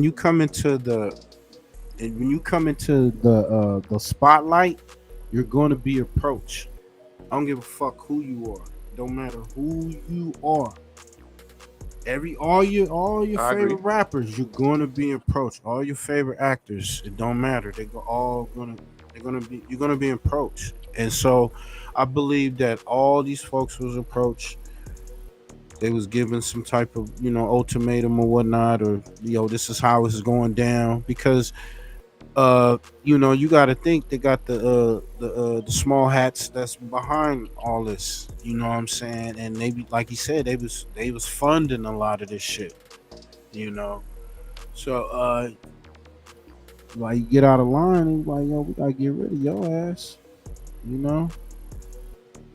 spotlight, you're going to be approached. I don't give a fuck who you are. Don't matter who you are. All your favorite rappers, you're going to be approached. All your favorite actors, it don't matter. You're gonna be approached. And so I believe that all these folks was approached. They was given some type of, ultimatum or whatnot, or, this is how it's going down. Because, you got to think they got the small hats that's behind all this. You know what I'm saying? And maybe, like he said, they was funding a lot of this shit. So, like, you get out of line and like, we gotta get rid of your ass.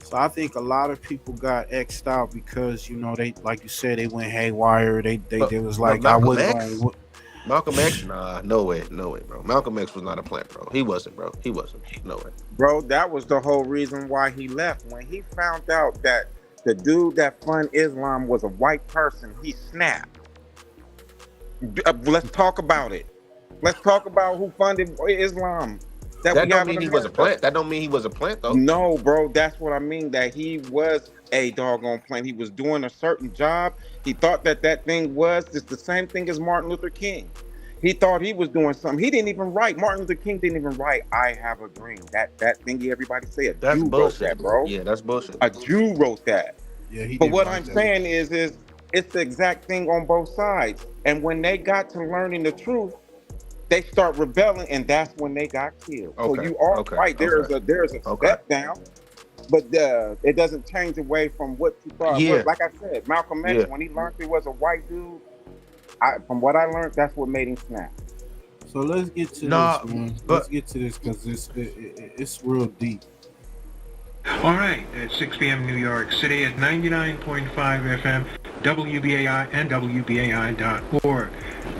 So I think a lot of people got X'd out because they, like you said, they went haywire. They was like, I wasn't going. Malcolm X, nah, no way, bro. Malcolm X was not a plant, bro. He wasn't, bro. No way, bro. That was the whole reason why he left. When he found out that the dude that funded Islam was a white person, he snapped. Let's talk about it. Let's talk about who funded Islam. That don't mean he was a plant. That don't mean he was a plant, though. No, bro. That's what I mean. That he was a doggone plant. He was doing a certain job. He thought that thing was just the same thing as Martin Luther King. He thought he was doing something. He didn't even write. Martin Luther King didn't even write "I Have a Dream." That thingy everybody said. That's Jew bullshit, wrote that, bro. Yeah, that's bullshit. A Jew wrote that. Yeah, he. But what I'm saying is it's the exact thing on both sides. And when they got to learning the truth, they start rebelling, and that's when they got killed. Okay, so you are right. There's a step down, but it doesn't change away from what you thought. Yeah. Like I said, Malcolm X, when he learned he was a white dude, from what I learned, that's what made him snap. So let's get to this, man. Let's get to this because it's real deep. All right, at 6 p.m. New York City at 99.5 FM, WBAI and WBAI.org.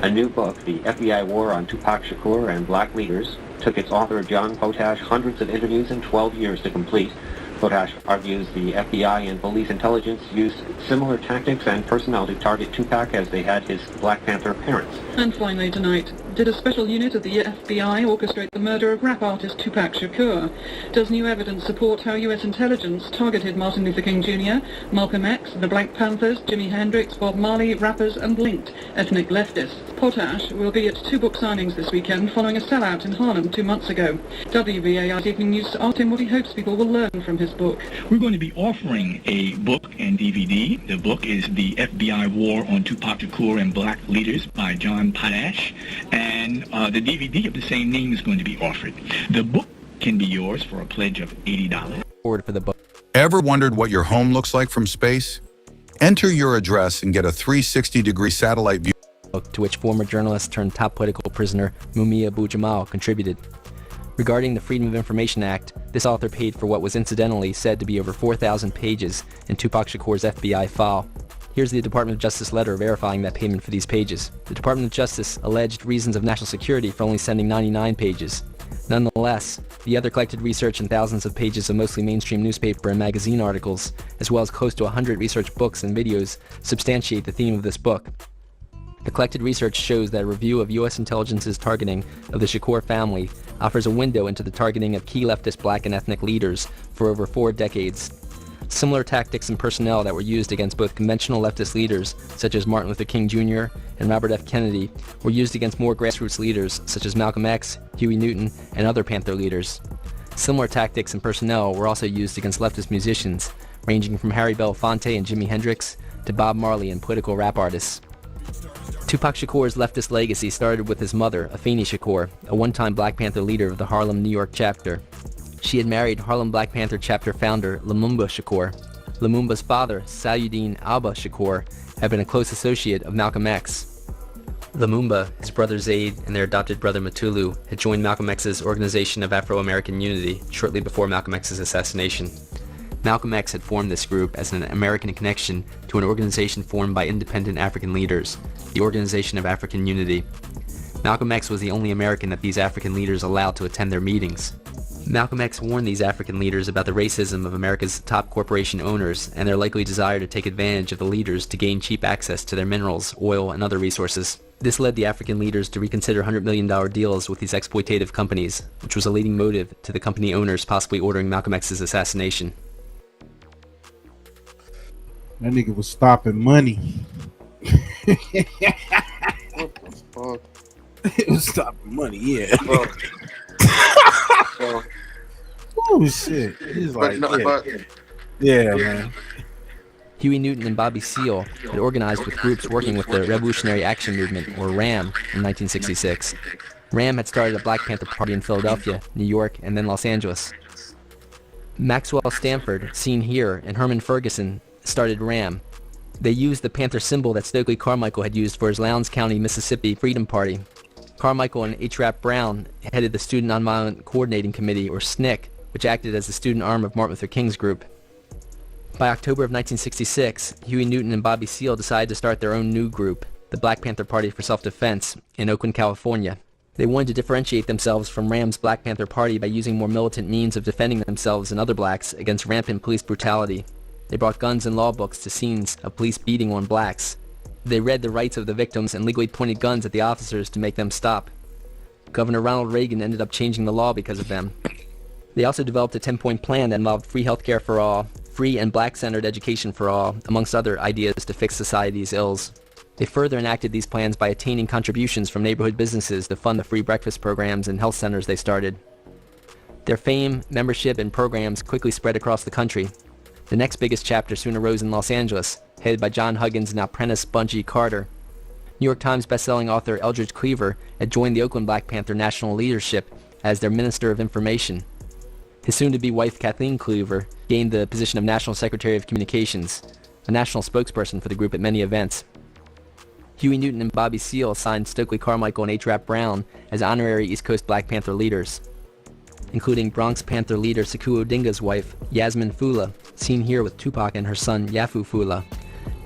A new book, The FBI War on Tupac Shakur and Black Leaders, took its author John Potash hundreds of interviews and 12 years to complete. Potash argues the FBI and police intelligence used similar tactics and personnel to target Tupac as they had his Black Panther parents. And finally tonight, did a special unit of the FBI orchestrate the murder of rap artist Tupac Shakur? Does new evidence support how U.S. intelligence targeted Martin Luther King Jr., Malcolm X, the Black Panthers, Jimi Hendrix, Bob Marley, rappers, and linked ethnic leftists? Potash will be at 2 book signings this weekend following a sellout in Harlem 2 months ago. WBAI's Evening News asked him what he hopes people will learn from his book. We're going to be offering a book and DVD. The book is The FBI War on Tupac Shakur and Black Leaders by John Potash, and the DVD of the same name is going to be offered. The book can be yours for a pledge of $80. Forward for the book. Ever wondered what your home looks like from space? Enter your address and get a 360-degree satellite view. To which former journalist turned top political prisoner Mumia Abu-Jamal contributed. Regarding the Freedom of Information Act, this author paid for what was incidentally said to be over 4,000 pages in Tupac Shakur's FBI file. Here's the Department of Justice letter verifying that payment for these pages. The Department of Justice alleged reasons of national security for only sending 99 pages. Nonetheless, the other collected research and thousands of pages of mostly mainstream newspaper and magazine articles, as well as close to 100 research books and videos, substantiate the theme of this book. The collected research shows that a review of U.S. intelligence's targeting of the Shakur family offers a window into the targeting of key leftist black and ethnic leaders for over 4 decades. Similar tactics and personnel that were used against both conventional leftist leaders, such as Martin Luther King Jr. and Robert F. Kennedy, were used against more grassroots leaders, such as Malcolm X, Huey Newton, and other Panther leaders. Similar tactics and personnel were also used against leftist musicians, ranging from Harry Belafonte and Jimi Hendrix to Bob Marley and political rap artists. Tupac Shakur's leftist legacy started with his mother, Afeni Shakur, a one-time Black Panther leader of the Harlem, New York chapter. She had married Harlem Black Panther chapter founder Lumumba Shakur. Lumumba's father, Sayuddin Alba Shakur, had been a close associate of Malcolm X. Lumumba, his brother Zaid, and their adopted brother Matulu had joined Malcolm X's Organization of Afro-American Unity shortly before Malcolm X's assassination. Malcolm X had formed this group as an American connection to an organization formed by independent African leaders, the Organization of African Unity. Malcolm X was the only American that these African leaders allowed to attend their meetings. Malcolm X warned these African leaders about the racism of America's top corporation owners and their likely desire to take advantage of the leaders to gain cheap access to their minerals, oil, and other resources. This led the African leaders to reconsider $100 million deals with these exploitative companies, which was a leading motive to the company owners possibly ordering Malcolm X's assassination. That nigga was stopping money. What the fuck? It was stopping money, yeah. Oh shit. He's like, yeah, man. Huey Newton and Bobby Seale had organized with groups working with the Revolutionary Action Movement, or RAM, in 1966. RAM had started a Black Panther Party in Philadelphia, New York, and then Los Angeles. Maxwell Stanford, seen here, and Herman Ferguson started RAM. They used the Panther symbol that Stokely Carmichael had used for his Lowndes County, Mississippi Freedom Party. Carmichael and H. Rap Brown headed the Student Nonviolent Coordinating Committee, or SNCC, which acted as the student arm of Martin Luther King's group. By October of 1966, Huey Newton and Bobby Seale decided to start their own new group, the Black Panther Party for Self-Defense, in Oakland, California. They wanted to differentiate themselves from RAM's Black Panther Party by using more militant means of defending themselves and other blacks against rampant police brutality. They brought guns and law books to scenes of police beating on blacks. They read the rights of the victims and legally pointed guns at the officers to make them stop. Governor Ronald Reagan ended up changing the law because of them. They also developed a 10-point plan that involved free healthcare for all, free and black-centered education for all, amongst other ideas to fix society's ills. They further enacted these plans by attaining contributions from neighborhood businesses to fund the free breakfast programs and health centers they started. Their fame, membership, and programs quickly spread across the country. The next biggest chapter soon arose in Los Angeles, headed by John Huggins and apprentice Bunchy Carter. New York Times bestselling author Eldridge Cleaver had joined the Oakland Black Panther National Leadership as their Minister of Information. His soon-to-be wife Kathleen Cleaver gained the position of National Secretary of Communications, a national spokesperson for the group at many events. Huey Newton and Bobby Seale signed Stokely Carmichael and H. Rap Brown as honorary East Coast Black Panther leaders, including Bronx Panther leader Sekou Odinga's wife, Yasmin Fula, seen here with Tupac and her son Yafu Fula.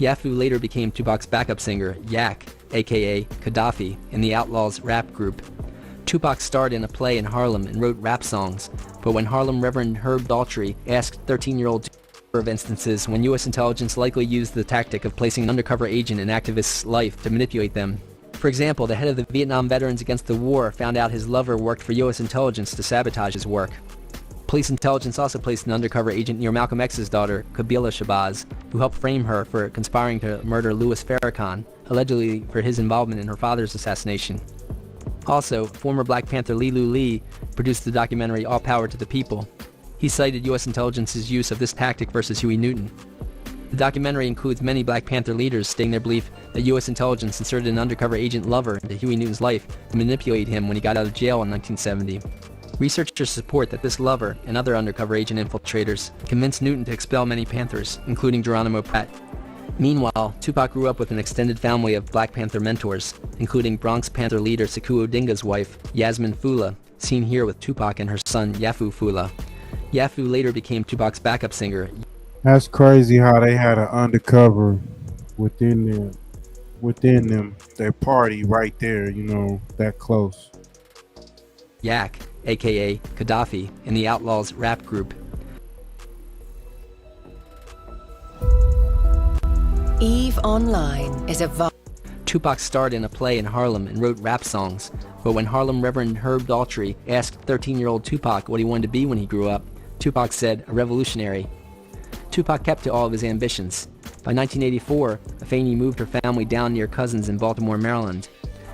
Yafu later became Tupac's backup singer, Yak, aka Gaddafi, in the Outlaws rap group. Tupac starred in a play in Harlem and wrote rap songs, but when Harlem Reverend Herb Daltrey asked 13-year-old of instances when U.S. intelligence likely used the tactic of placing an undercover agent in activists' life to manipulate them. For example, the head of the Vietnam Veterans Against the War found out his lover worked for U.S. intelligence to sabotage his work. Police intelligence also placed an undercover agent near Malcolm X's daughter, Kabila Shabazz, who helped frame her for conspiring to murder Louis Farrakhan, allegedly for his involvement in her father's assassination. Also, former Black Panther Lilu Lee produced the documentary All Power to the People. He cited U.S. intelligence's use of this tactic versus Huey Newton. The documentary includes many Black Panther leaders stating their belief that U.S. intelligence inserted an undercover agent lover into Huey Newton's life to manipulate him when he got out of jail in 1970. Researchers support that this lover and other undercover agent infiltrators convinced Newton to expel many Panthers, including Geronimo Pratt. Meanwhile, Tupac grew up with an extended family of Black Panther mentors, including Bronx Panther leader Sekou Odinga's wife, Yasmin Fula, seen here with Tupac and her son Yafu Fula. Yafu later became Tupac's backup singer. That's crazy how they had an undercover within them, their party right there, you know, that close. Yak, aka Gaddafi, in the Outlaws rap group. EVE Online is a Tupac starred in a play in Harlem and wrote rap songs, but when Harlem Reverend Herb Daltrey asked 13-year-old Tupac what he wanted to be when he grew up, Tupac said, a revolutionary. Tupac kept to all of his ambitions. By 1984, Afeni moved her family down near cousins in Baltimore, Maryland.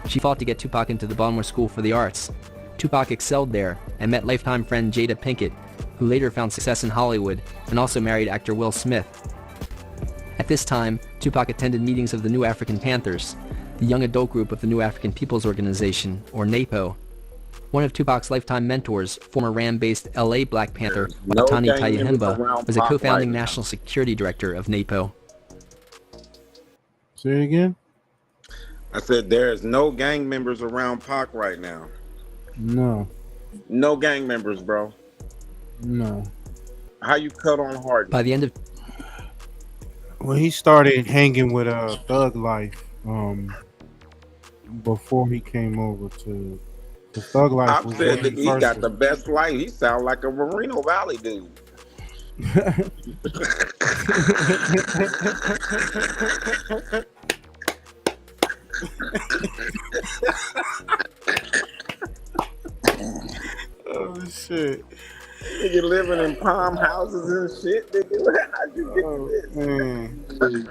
She fought to get Tupac into the Baltimore School for the Arts. Tupac excelled there and met lifetime friend Jada Pinkett, who later found success in Hollywood and also married actor Will Smith. At this time, Tupac attended meetings of the New African Panthers, the young adult group of the New African People's Organization, or NAPO. One of Tupac's lifetime mentors, former Ram-based LA Black Panther, no Watani gang members Tayahimba, around was a Pac co-founding right now. national security director of NAPO. Say it again? I said there's no gang members around Pac right now. No. No gang members, bro. No. How you cut on Hardy? By the end of Well, he started hanging with Thug Life before he came over to the Thug Life. I've Was said when that he first got the best life. He sound like a Moreno Valley dude. Oh shit! Nigga living in palm houses and shit. Nigga, how'd you get this?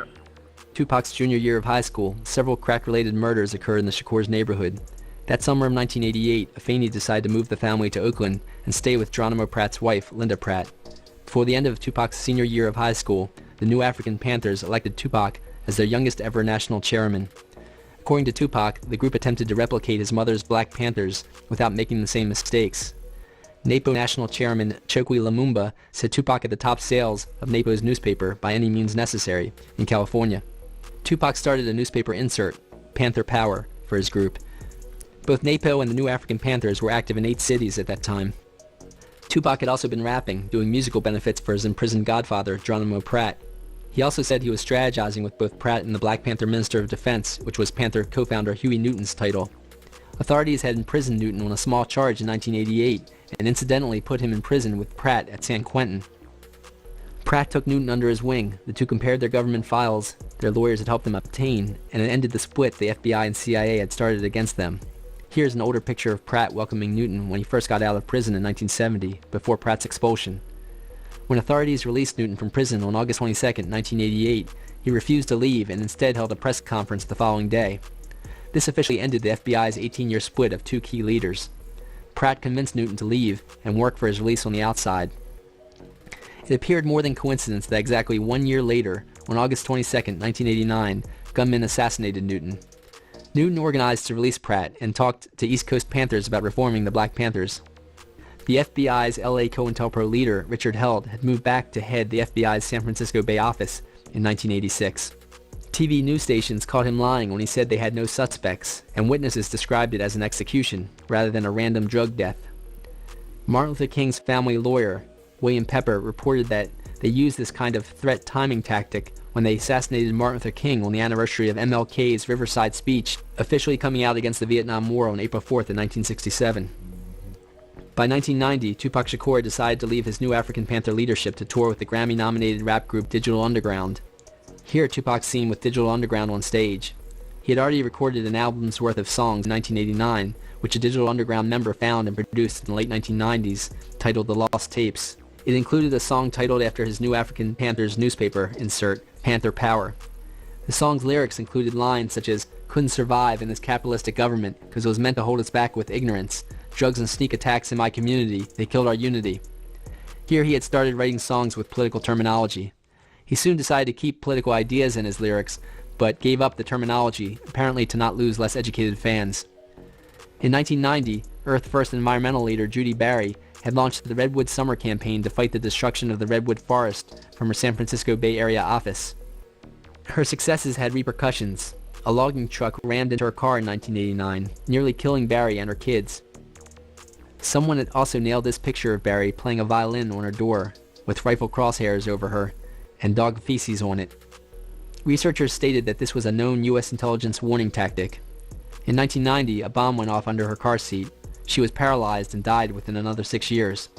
Tupac's junior year of high school, several crack-related murders occurred in the Shakur's neighborhood. That summer of 1988, Afeni decided to move the family to Oakland and stay with Geronimo Pratt's wife, Linda Pratt. Before the end of Tupac's senior year of high school, the New African Panthers elected Tupac as their youngest ever national chairman. According to Tupac, the group attempted to replicate his mother's Black Panthers without making the same mistakes. NAPO National Chairman Chokwe Lumumba said Tupac had the top sales of NAPO's newspaper by any means necessary in California. Tupac started a newspaper insert, Panther Power, for his group. Both NAPO and the New African Panthers were active in 8 cities at that time. Tupac had also been rapping, doing musical benefits for his imprisoned godfather, Geronimo Pratt. He also said he was strategizing with both Pratt and the Black Panther Minister of Defense, which was Panther co-founder Huey Newton's title. Authorities had imprisoned Newton on a small charge in 1988 and incidentally put him in prison with Pratt at San Quentin. Pratt took Newton under his wing. The two compared their government files their lawyers had helped them obtain, and it ended the split the FBI and CIA had started against them. Here's an older picture of Pratt welcoming Newton when he first got out of prison in 1970, before Pratt's expulsion. When authorities released Newton from prison on August 22, 1988, he refused to leave and instead held a press conference the following day. This officially ended the FBI's 18-year split of 2 key leaders. Pratt convinced Newton to leave and work for his release on the outside. It appeared more than coincidence that exactly 1 year later, on August 22, 1989, gunmen assassinated Newton. Newton organized to release Pratt and talked to East Coast Panthers about reforming the Black Panthers. The FBI's LA COINTELPRO leader, Richard Held, had moved back to head the FBI's San Francisco Bay office in 1986. TV news stations caught him lying when he said they had no suspects, and witnesses described it as an execution rather than a random drug death. Martin Luther King's family lawyer, William Pepper, reported that they used this kind of threat timing tactic when they assassinated Martin Luther King on the anniversary of MLK's Riverside speech, officially coming out against the Vietnam War on April 4th in 1967. By 1990, Tupac Shakur had decided to leave his New African Panther leadership to tour with the Grammy-nominated rap group Digital Underground. Here, Tupac's seen with Digital Underground on stage. He had already recorded an album's worth of songs in 1989, which a Digital Underground member found and produced in the late 1990s, titled The Lost Tapes. It included a song titled after his New African Panthers newspaper insert, Panther Power. The song's lyrics included lines such as, "Couldn't survive in this capitalistic government because it was meant to hold us back with ignorance. Drugs and sneak attacks in my community, they killed our unity." Here he had started writing songs with political terminology. He soon decided to keep political ideas in his lyrics, but gave up the terminology, apparently to not lose less educated fans. In 1990, Earth First environmental leader Judy Barry had launched the Redwood Summer Campaign to fight the destruction of the redwood forest from her San Francisco Bay Area office. Her successes had repercussions. A logging truck rammed into her car in 1989, nearly killing Barry and her kids. Someone had also nailed this picture of Barry playing a violin on her door, with rifle crosshairs over her, and dog feces on it. Researchers stated that this was a known U.S. intelligence warning tactic. In 1990, a bomb went off under her car seat. She was paralyzed and died within another 6 years.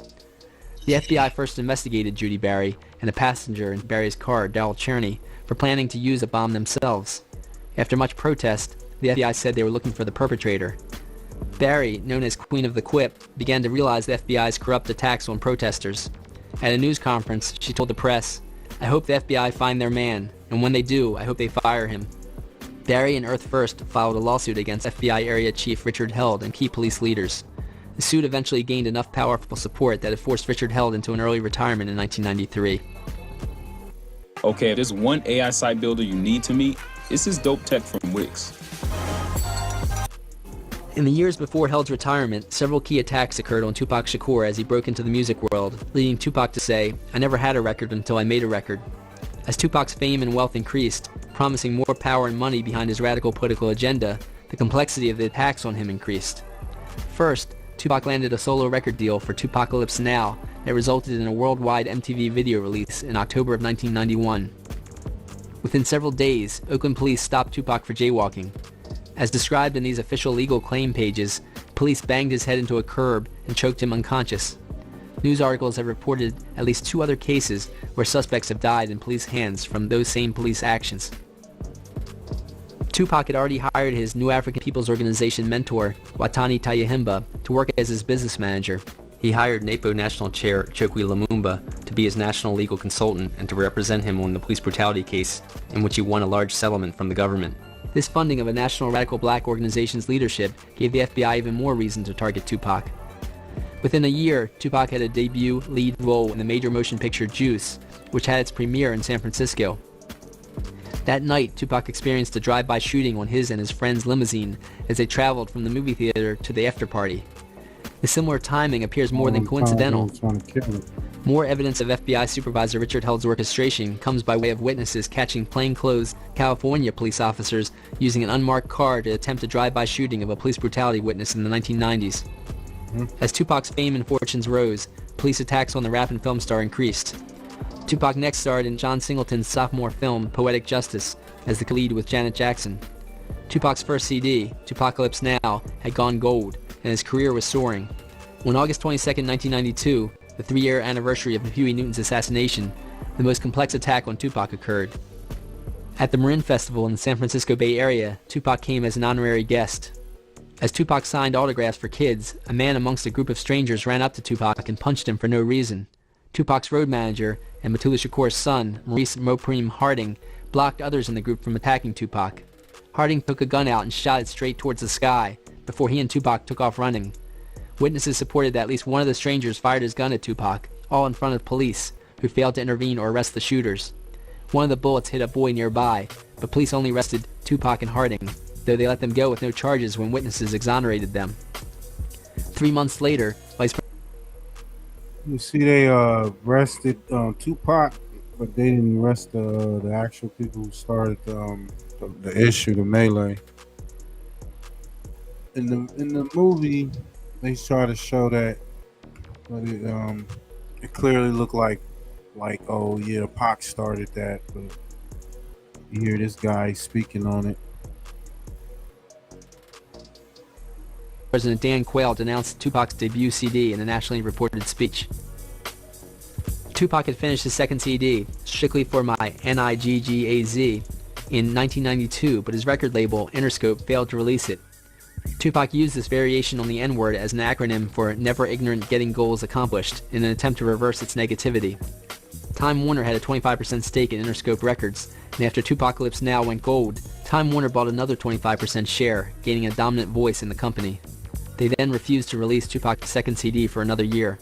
The FBI first investigated Judy Barry and a passenger in Barry's car, Darrell Cherney, for planning to use a bomb themselves. After much protest, the FBI said they were looking for the perpetrator. Barry, known as Queen of the Quip, began to realize the FBI's corrupt attacks on protesters. At a news conference, she told the press, "I hope the FBI find their man, and when they do, I hope they fire him." Barry and Earth First filed a lawsuit against FBI Area Chief Richard Held and key police leaders. The suit eventually gained enough powerful support that it forced Richard Held into an early retirement in 1993. Okay, if there's one AI site builder you need to meet, it's this dope tech from Wix. In the years before Held's retirement, several key attacks occurred on Tupac Shakur as he broke into the music world, leading Tupac to say, "I never had a record until I made a record." As Tupac's fame and wealth increased, promising more power and money behind his radical political agenda, the complexity of the attacks on him increased. First, Tupac landed a solo record deal for Tupacalypse Now that resulted in a worldwide MTV video release in October of 1991. Within several days, Oakland police stopped Tupac for jaywalking. As described in these official legal claim pages, police banged his head into a curb and choked him unconscious. News articles have reported at least 2 other cases where suspects have died in police hands from those same police actions. Tupac had already hired his New African People's Organization mentor, Watani Tayahimba, to work as his business manager. He hired NAPO National Chair Chokwe Lumumba to be his national legal consultant and to represent him on the police brutality case, in which he won a large settlement from the government. This funding of a national radical black organization's leadership gave the FBI even more reason to target Tupac. Within a year, Tupac had a debut lead role in the major motion picture Juice, which had its premiere in San Francisco. That night, Tupac experienced a drive-by shooting on his and his friend's limousine as they traveled from the movie theater to the after-party. The similar timing appears more than coincidental. More evidence of FBI Supervisor Richard Held's orchestration comes by way of witnesses catching plainclothes California police officers using an unmarked car to attempt a drive-by shooting of a police brutality witness in the 1990s. As Tupac's fame and fortunes rose, police attacks on the rap and film star increased. Tupac next starred in John Singleton's sophomore film Poetic Justice as the lead with Janet Jackson. Tupac's first CD, Tupacalypse Now, had gone gold, and his career was soaring. On August 22, 1992, the 3-year anniversary of Huey Newton's assassination, the most complex attack on Tupac occurred. At the Marin Festival in the San Francisco Bay Area, Tupac came as an honorary guest. As Tupac signed autographs for kids, a man amongst a group of strangers ran up to Tupac and punched him for no reason. Tupac's road manager and Mutulu Shakur's son, Maurice Mopreme Harding, blocked others in the group from attacking Tupac. Harding took a gun out and shot it straight towards the sky before he and Tupac took off running. Witnesses supported that at least one of the strangers fired his gun at Tupac, all in front of police, who failed to intervene or arrest the shooters. One of the bullets hit a boy nearby, but police only arrested Tupac and Harding, though they let them go with no charges when witnesses exonerated them. 3 months later, Vice You see, they arrested Tupac, but they didn't arrest the actual people who started the issue, the melee. In the movie, they try to show that, but it clearly looked like oh yeah, Pac started that. But you hear this guy speaking on it. President Dan Quayle denounced Tupac's debut CD in a nationally reported speech. Tupac had finished his second CD, Strictly for My Niggaz, in 1992, but his record label, Interscope, failed to release it. Tupac used this variation on the N-word as an acronym for Never Ignorant Getting Goals Accomplished in an attempt to reverse its negativity. Time Warner had a 25% stake in Interscope Records, and after Tupacalypse Now went gold, Time Warner bought another 25% share, gaining a dominant voice in the company. They then refused to release Tupac's second CD for another year.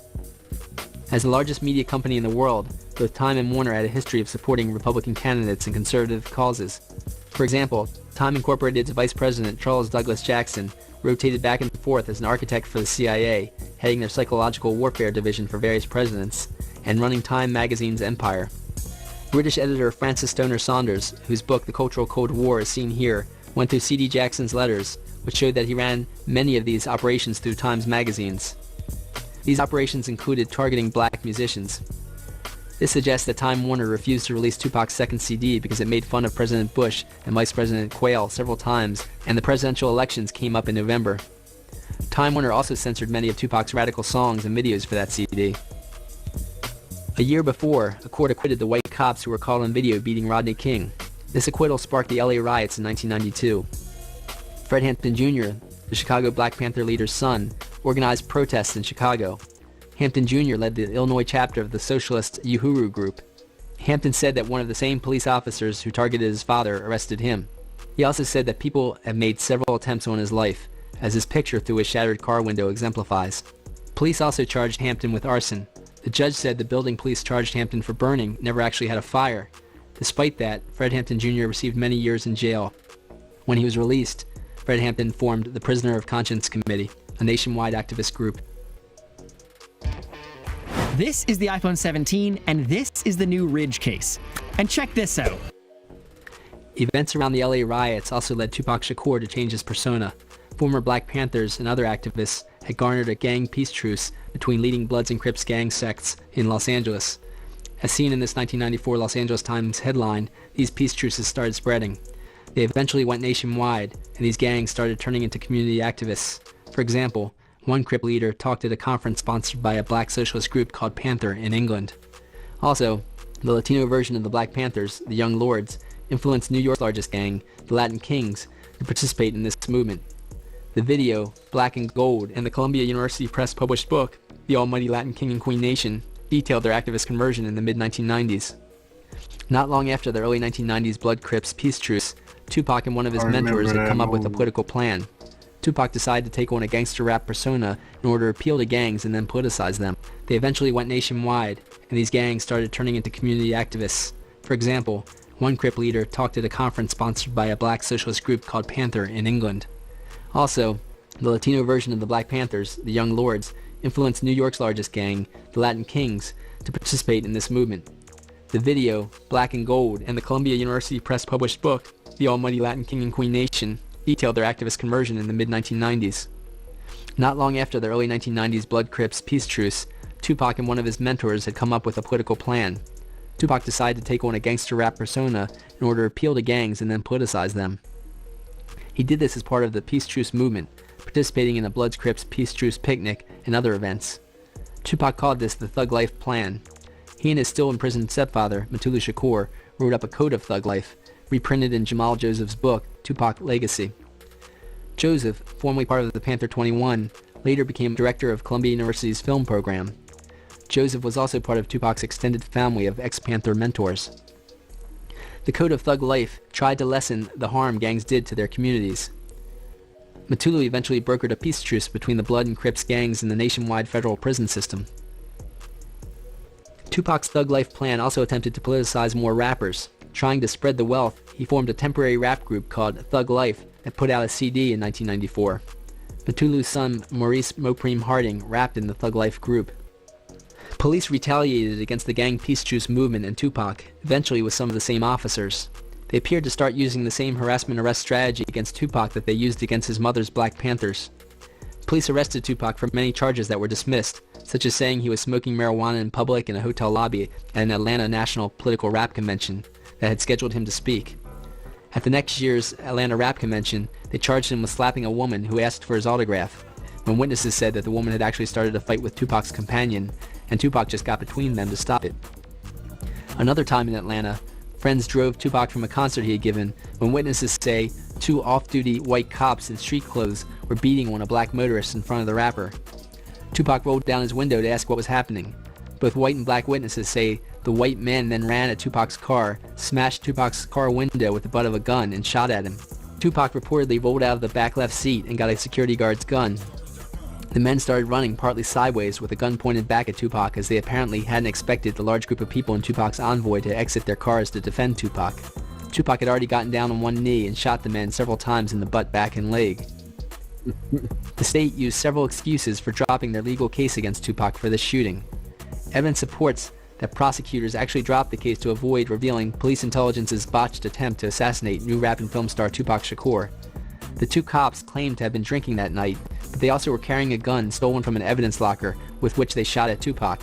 As the largest media company in the world, both Time and Warner had a history of supporting Republican candidates and conservative causes. For example, Time Incorporated's Vice President Charles Douglas Jackson rotated back and forth as an architect for the CIA, heading their psychological warfare division for various presidents, and running Time magazine's empire. British editor Francis Stoner Saunders, whose book The Cultural Cold War is seen here, went through C.D. Jackson's letters, which showed that he ran many of these operations through Time's magazines. These operations included targeting black musicians. This suggests that Time Warner refused to release Tupac's second CD because it made fun of President Bush and Vice President Quayle several times, and the presidential elections came up in November. Time Warner also censored many of Tupac's radical songs and videos for that CD. A year before, a court acquitted the white cops who were caught on video beating Rodney King. This acquittal sparked the LA riots in 1992. Fred Hampton Jr., the Chicago Black Panther leader's son, organized protests in Chicago. Hampton Jr. led the Illinois chapter of the socialist Uhuru group. Hampton said that one of the same police officers who targeted his father arrested him. He also said that people have made several attempts on his life, as his picture through his shattered car window exemplifies. Police also charged Hampton with arson. The judge said the building police charged Hampton for burning never actually had a fire. Despite that, Fred Hampton Jr. received many years in jail. When he was released, Fred Hampton formed the Prisoner of Conscience Committee, a nationwide activist group. This is the iPhone 17, and this is the new Ridge case. And check this out. Events around the LA riots also led Tupac Shakur to change his persona. Former Black Panthers and other activists had garnered a gang peace truce between leading Bloods and Crips gang sects in Los Angeles. As seen in this 1994 Los Angeles Times headline, these peace truces started spreading. They eventually went nationwide, and these gangs started turning into community activists. For example, one Crip leader talked at a conference sponsored by a black socialist group called Panther in England. Also, the Latino version of the Black Panthers, the Young Lords, influenced New York's largest gang, the Latin Kings, to participate in this movement. The video, Black and Gold, and the Columbia University Press published book, The Almighty Latin King and Queen Nation, detailed their activist conversion in the mid-1990s. Not long after the early 1990s Blood Crips peace truce, Tupac and one of his mentors had come up with a political plan. Tupac decided to take on a gangster rap persona in order to appeal to gangs and then politicize them. They eventually went nationwide, and these gangs started turning into community activists. For example, one Crip leader talked at a conference sponsored by a black socialist group called Panther in England. Also, the Latino version of the Black Panthers, the Young Lords, influenced New York's largest gang, the Latin Kings, to participate in this movement. The video, Black and Gold, and the Columbia University Press published book, The Almighty Latin King and Queen Nation, detailed their activist conversion in the mid-1990s. Not long after the early 1990s Blood Crips peace truce, Tupac and one of his mentors had come up with a political plan. Tupac decided to take on a gangster rap persona in order to appeal to gangs and then politicize them. He did this as part of the peace truce movement, participating in the Bloods Crips peace truce picnic and other events. Tupac called this the Thug Life Plan. He and his still imprisoned stepfather, Mutulu Shakur, wrote up a code of thug life, reprinted in Jamal Joseph's book, Tupac Legacy. Joseph, formerly part of the Panther 21, later became director of Columbia University's film program. Joseph was also part of Tupac's extended family of ex-Panther mentors. The Code of Thug Life tried to lessen the harm gangs did to their communities. Mutulu eventually brokered a peace truce between the Blood and Crips gangs and the nationwide federal prison system. Tupac's Thug Life plan also attempted to politicize more rappers. Trying to spread the wealth, he formed a temporary rap group called Thug Life that put out a CD in 1994. Mutulu's son, Maurice Mopreme Harding, rapped in the Thug Life group. Police retaliated against the gang peace truce movement and Tupac, eventually with some of the same officers. They appeared to start using the same harassment arrest strategy against Tupac that they used against his mother's Black Panthers. Police arrested Tupac for many charges that were dismissed, such as saying he was smoking marijuana in public in a hotel lobby at an Atlanta National Political Rap Convention that had scheduled him to speak. At the next year's Atlanta Rap Convention, they charged him with slapping a woman who asked for his autograph, when witnesses said that the woman had actually started a fight with Tupac's companion, and Tupac just got between them to stop it. Another time in Atlanta, friends drove Tupac from a concert he had given when witnesses say two off-duty white cops in street clothes were beating on a black motorist in front of the rapper. Tupac rolled down his window to ask what was happening. Both white and black witnesses say the white men then ran at Tupac's car, smashed Tupac's car window with the butt of a gun, and shot at him. Tupac reportedly rolled out of the back left seat and got a security guard's gun. The men started running partly sideways with a gun pointed back at Tupac as they apparently hadn't expected the large group of people in Tupac's envoy to exit their cars to defend Tupac. Tupac had already gotten down on one knee and shot the men several times in the butt, back, and leg. The state used several excuses for dropping their legal case against Tupac for this shooting. Evidence supports that prosecutors actually dropped the case to avoid revealing police intelligence's botched attempt to assassinate new rap and film star Tupac Shakur. The two cops claimed to have been drinking that night, but they also were carrying a gun stolen from an evidence locker with which they shot at Tupac.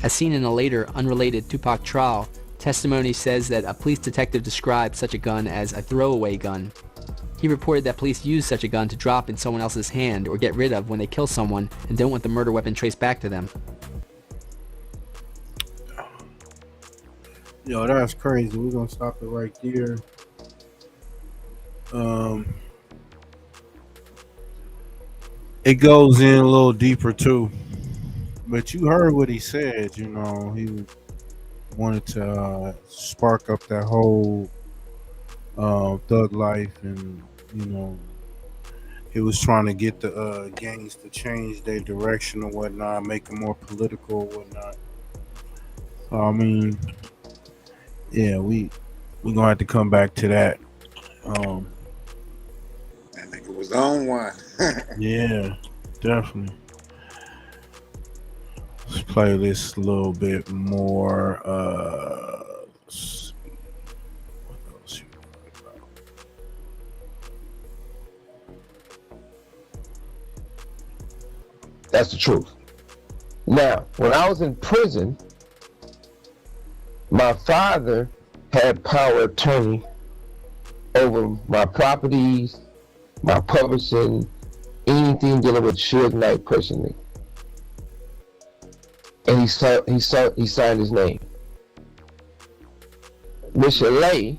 As seen in a later, unrelated Tupac trial, testimony says that a police detective described such a gun as a throwaway gun. He reported that police use such a gun to drop in someone else's hand or get rid of when they kill someone and don't want the murder weapon traced back to them. Yo, that's crazy. We're gonna stop it right there. It goes in a little deeper too. But you heard what he said, you know, he wanted to spark up that whole thug life, and you know, he was trying to get the gangs to change their direction or whatnot, make them more political or whatnot. So I mean, yeah, we gonna have to come back to that. was on one. Yeah, definitely. Let's play this a little bit more. Let's see. What else you talking about? That's the truth. Now, when I was in prison, my father had power of attorney over my properties, my publishing, anything dealing with Suge Knight personally. And he signed his name. Mr.ILL.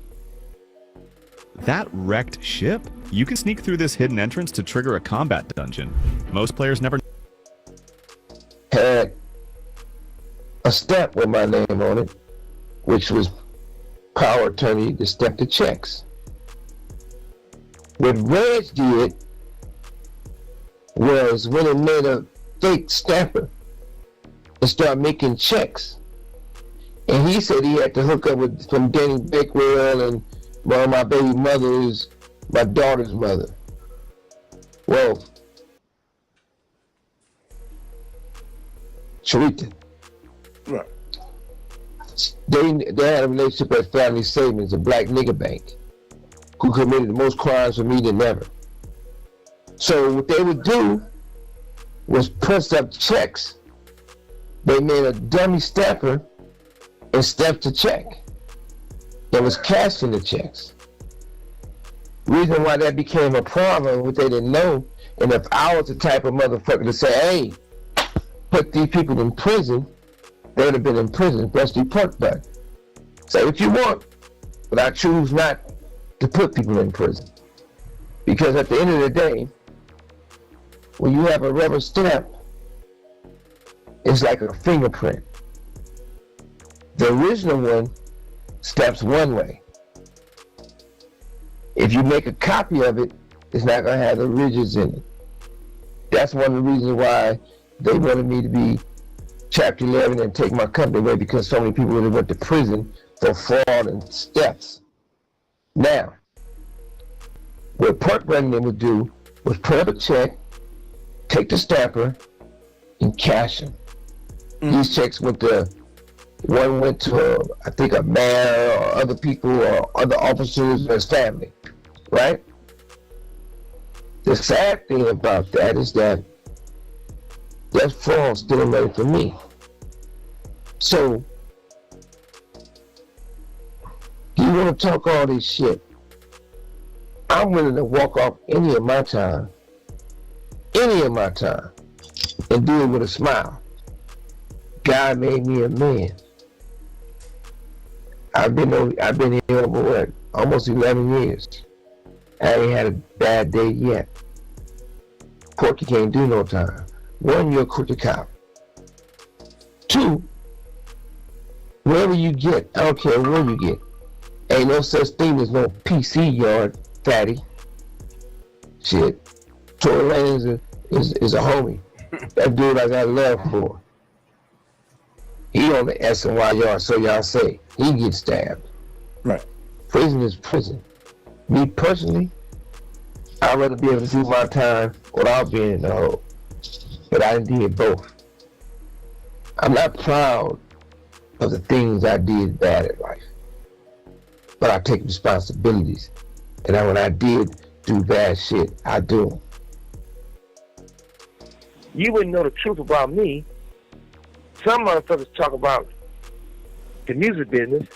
That wrecked ship? You can sneak through this hidden entrance to trigger a combat dungeon. Most players never had a stamp with my name on it, which was power of attorney to stamp the checks. What Reg did was when it made a fake stamper and start making checks. And he said he had to hook up with from Danny Bakewell and well, my baby mother is my daughter's mother. Well, Sharita. Right. They had a relationship at Family Savings, a black nigger bank, who committed the most crimes for me than ever. So what they would do was press up checks. They made a dummy stamper and stamped the check. It was cashing the checks. Reason why that became a problem, what they didn't know, and if I was the type of motherfucker to say, hey, put these people in prison, they would have been in prison, especially Pork Butt. Say what you want, but I choose not to put people in prison. Because at the end of the day, when you have a rubber stamp, it's like a fingerprint. The original one stamps one way. If you make a copy of it, it's not gonna have the ridges in it. That's one of the reasons why they wanted me to be Chapter 11 and take my company away, because so many people really went to prison for fraud and thefts. Now, what Pork Butt would do was put up a check, take the stamper, and cash them. These checks went to, one went to, I think, a mayor or other people or other officers or his family, right? The sad thing about that is that that fraud still made for me. So, you want to talk all this shit, I'm willing to walk off any of my time, and do it with a smile. God made me a man. I've been here over what, almost 11 years. I ain't had a bad day yet. Porky can't do no time. One, you're a crooked cop. Two, wherever you get, I don't care where you get, ain't no such thing as no PC yard, fatty. Shit. Tory Lanez is a homie. That dude I got love for. He on the S&Y yard, so y'all say. He gets stabbed. Right. Prison is prison. Me personally, I'd rather be able to do my time without being in the hole. But I did both. I'm not proud of the things I did bad in life. But I take responsibilities. And when I did do bad shit, I do them. You wouldn't know the truth about me. Some motherfuckers talk about the music business,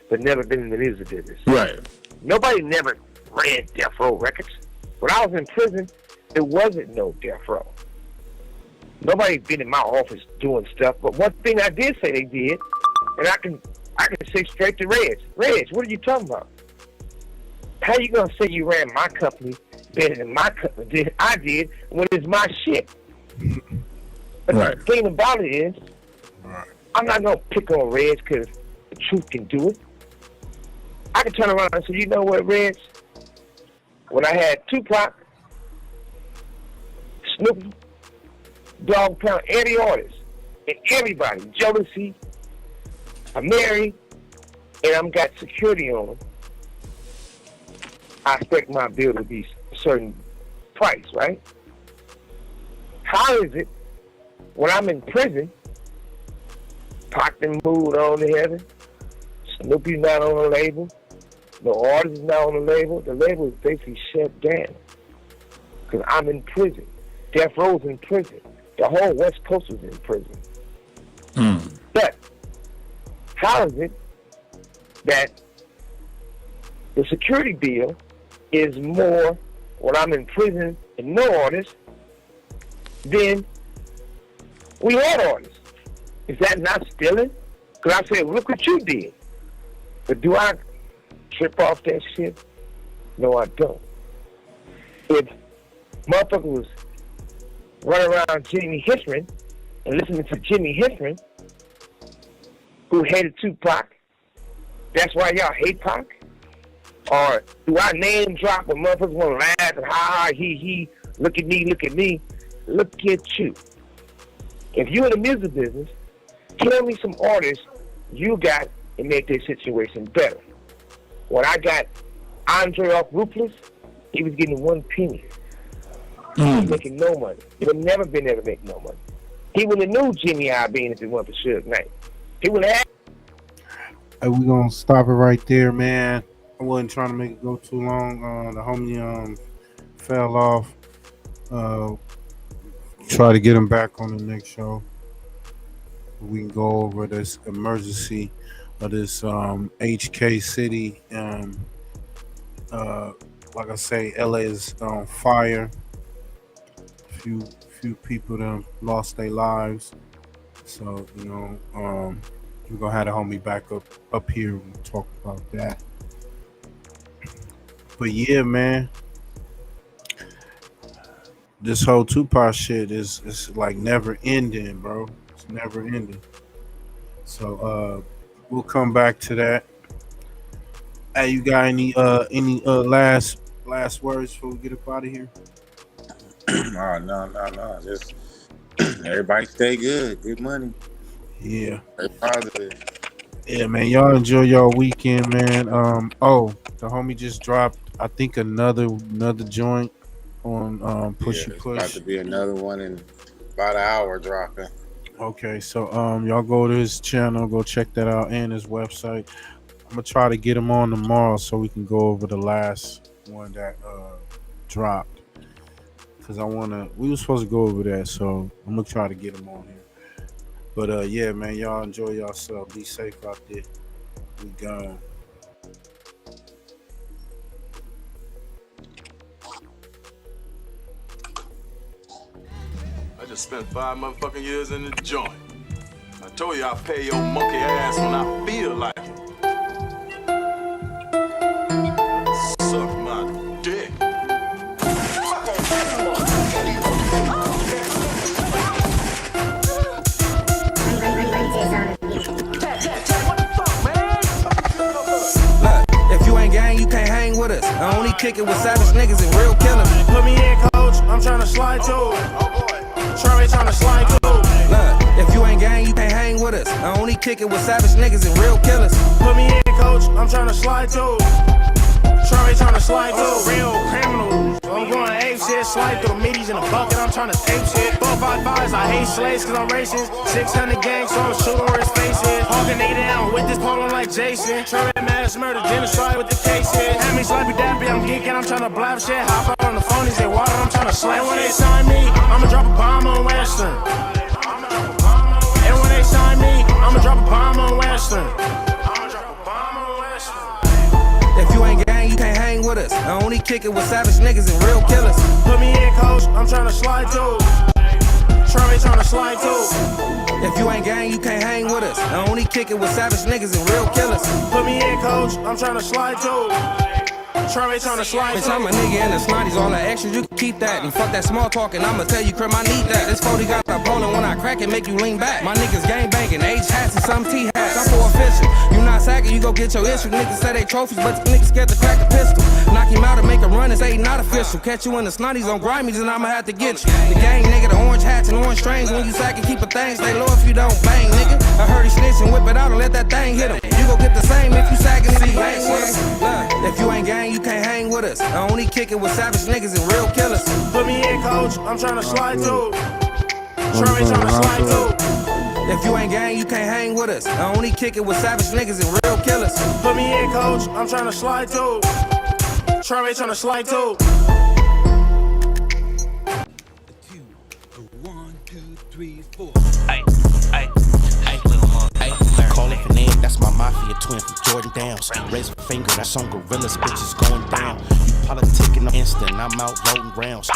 but never been in the music business. Right. Nobody never ran Death Row Records. When I was in prison, there wasn't no Death Row. Nobody's been in my office doing stuff, but one thing I did say they did, and I can say straight to Reg, what are you talking about? How you gonna say you ran my company better than my company I did when it's my shit? But right. The thing about it is, I'm not gonna pick on Reg because the truth can do it. I can turn around and say, you know what, Reg? When I had Tupac, Snoop, Dogg Pound, every artist, and everybody, Jealousy, I'm married, and I'm got security on them, I expect my bill to be a certain price, right? How is it when I'm in prison, Pac done moved on to heaven, Snoopy's not on the label, no artist is not on the label is basically shut down because I'm in prison. Death Row's in prison. The whole West Coast is in prison. But how is it that the security bill is more when I'm in prison and no artists than we had artists? Is that not stealing? Because I said, look what you did. But do I trip off that shit? No, I don't. If motherfucker was running around Jimmy Hickman and listening to Jimmy Hickman, who hated Tupac, that's why y'all hate Pac? Or do I name drop when motherfuckers want to laugh and ha, he, look at me, look at me? Look at you. If you're in the music business, tell me some artists you got and make their situation better. When I got Andre off Ruthless, he was getting 1 penny. He was making no money. He would never been able to make no money. He wouldn't have knew Jimmy Iovine if it weren't for Suge Knight. He would have. Hey, we gonna stop it right there, man. I wasn't trying to make it go too long. The homie fell off. Try to get him back on the next show. We can go over this emergency of this HK City. Like I say, LA is on fire. Few people that lost their lives. So, you know, we're gonna have the homie back up here and talk about that. But yeah, man, this whole Tupac shit is like never ending, bro. It's never ending. So we'll come back to that. Hey, you got any last words before we get up out of here? No. Just everybody stay good. Good money. Yeah. Stay positive. Yeah, man. Y'all enjoy y'all weekend, man. The homie just dropped, I think, another joint on Push You Push. About to be another one in about an hour dropping. Okay, so y'all go to his channel, go check that out, and his website. I'm gonna try to get him on tomorrow so we can go over the last one that dropped. Cause we were supposed to go over that, so I'm gonna try to get him on here. But yeah, man, y'all enjoy yourself. Be safe out there. We gone. I just spent 5 motherfucking years in the joint. I told you I'll pay your monkey ass when I feel like it. Suck my dick. If you ain't gang, you can't hang with us. I only kick it with savage niggas and real killers. Put me in, coach. I'm trying to slide too. Trey trying to slide too. Look, if you ain't gang, you can't hang with us. I only kick it with savage niggas and real killers. Put me in, coach. I'm trying to slide too. Trey trying to slide too. Real criminals. I'm going ape shit. Slide through the middies in a bucket. I'm trying to tape shit. 455s. I hate slaves cause I'm racist. 600 gangs, so I'm shooting where his face is. Hawking they down with this polo like Jason. Trey mass murder, genocide with the cases. Hand me slappy dappy, I'm geeking, I'm trying to blab shit. Hop out on the phone, they water, I'm trying to slap. And when they sign me, I'ma drop a bomb on Western. And when they sign me, I'ma drop a bomb on Western. If you ain't gang, you can't hang with us. I only kick it with savage niggas and real killers. Put me in, coach, I'm trying to slide too. Trey trying to slide too. If you ain't gang, you can't hang with us. I only kick it with savage niggas and real killers. Put me in, coach, I'm trying to slide too. Trey trying to slide too. Bitch, I'm a nigga in the snotties, all that extra, you can keep that. And fuck that small talking, I'ma tell you, crib, I need that. This 40 got that bowling, when I crack it, make you lean back. My niggas gang banging, H hats and some T hats. I'm for official. You not sagging, you go get your issue. Niggas say they trophies, but the niggas scared to crack a pistol. Knock him out and make him run, it's ain't not official. Catch you in the snotties on Grimies, and I'ma have to get you. The gang nigga, the orange hats and orange strings. When you sagging, keep a thing, stay low if you don't bang, nigga. I heard he snitch and whip it out and let that thing hit him. You gon' get the same if you sagging if you ain't with us. Look, if you ain't gang, you can't hang with us. I only kick it with savage niggas and real killers. Put me in, coach. I'm trying to slide through. Trey trying to slide through. If you ain't gang, you can't hang with us. I only kick it with savage niggas and real killers. Put me in, coach. I'm trying to slide through. Trey trying to slide through. 1, 2, 3, 4. Ay, little mug. Call it an egg, that's my mafia twin from Jordan Downs. Raise a finger, that's on gorillas, bitches going down. You politicking instant, I'm out rolling rounds.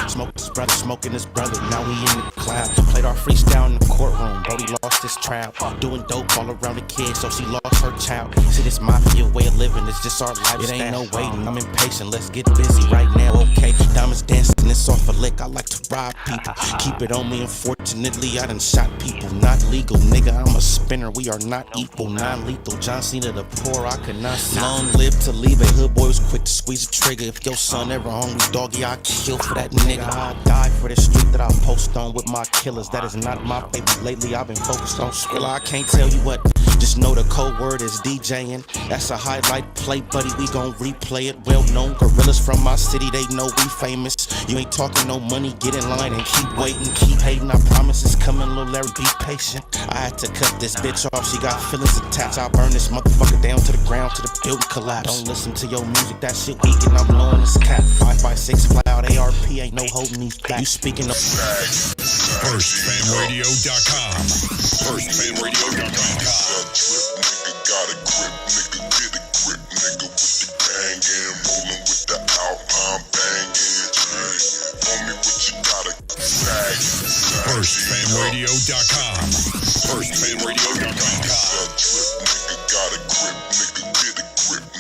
Smoking his brother, now we in the cloud. Played our freestyle in the courtroom, Brody lost his trial. Doing dope all around the kid, so she lost her child. See, this mafia way of living, it's just our lifestyle. It ain't no waiting, I'm impatient, let's get busy right now, okay? Diamonds dancing, it's off a lick, I like to rob people. Keep it on me, unfortunately, I done shot people. Not legal, nigga, I'm a spinner, we are not equal. Non-lethal, John Cena the poor, I could not see. Long live to leave, a hood boy was quick to squeeze the trigger. If your son ever hungry, doggy, I kill for that nigga. I die for the street that I post on with my killers. That is not my baby. Lately I've been focused on Skrilla. I can't tell you what, just know the code word is DJing. That's a highlight play, buddy, we gon' replay it. Well known gorillas from my city, they know we famous. You ain't talking no money, get in line and keep waiting, keep hating. I promise it's coming, little Larry, be patient. I had to cut this bitch off, she got feelings attached. I'll burn this motherfucker down to the ground, to the building collapse. Don't listen to your music, that shit weak and I'm blowing this cap. 556 cloud, ARP ain't no holding these back. You speaking of FirstFamRadio.com. FirstFamRadio.com. Nigga got a grip, nigga get a grip, nigga with the gang and rolling with the Alpine banging. Tell me what you gotta say. FirstFamRadio.com. FirstFamRadio.com. Nigga got a grip.